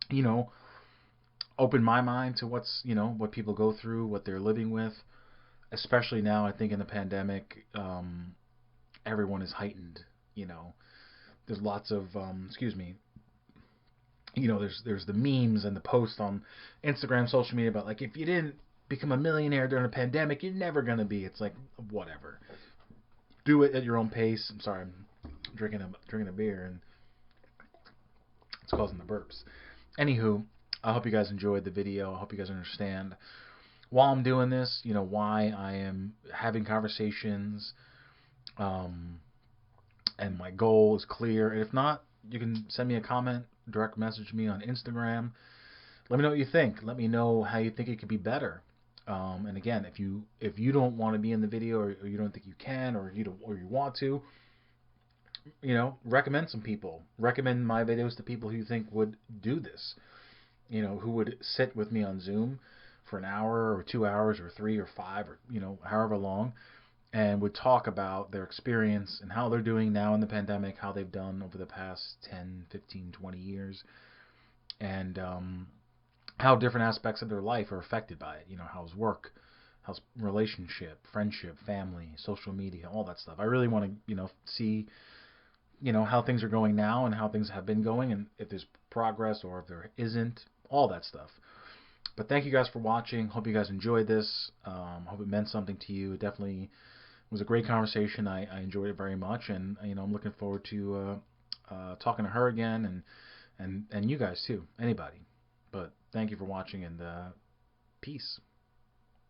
you know, open my mind to what people go through, what they're living with. Especially now, I think in the pandemic, everyone is heightened. There's lots of, excuse me, there's the memes and the posts on Instagram, social media about like if you didn't become a millionaire during a pandemic, you're never gonna be. It's like whatever. Do it at your own pace. I'm sorry, I'm drinking a beer and it's causing the burps. Anywho, I hope you guys enjoyed the video. I hope you guys understand while I'm doing this, why I am having conversations, and my goal is clear. And if not, you can send me a comment, direct message me on Instagram. Let me know what you think. Let me know how you think it could be better. And again, if you don't want to be in the video, or you don't think you can, or you want to, recommend some people. Recommend my videos to people who you think would do this. Who would sit with me on Zoom for an hour or 2 hours or 3 or 5 or however long, and would talk about their experience and how they're doing now in the pandemic, how they've done over the past 10, 15, 20 years, and how different aspects of their life are affected by it. You know, how's work, how's relationship, friendship, family, social media, all that stuff. I really want to, see, how things are going now and how things have been going, and if there's progress or if there isn't, all that stuff. But thank you guys for watching. Hope you guys enjoyed this. Hope it meant something to you. It definitely was a great conversation. I enjoyed it very much, and I'm looking forward to talking to her again, and you guys too, anybody. But thank you for watching, and peace.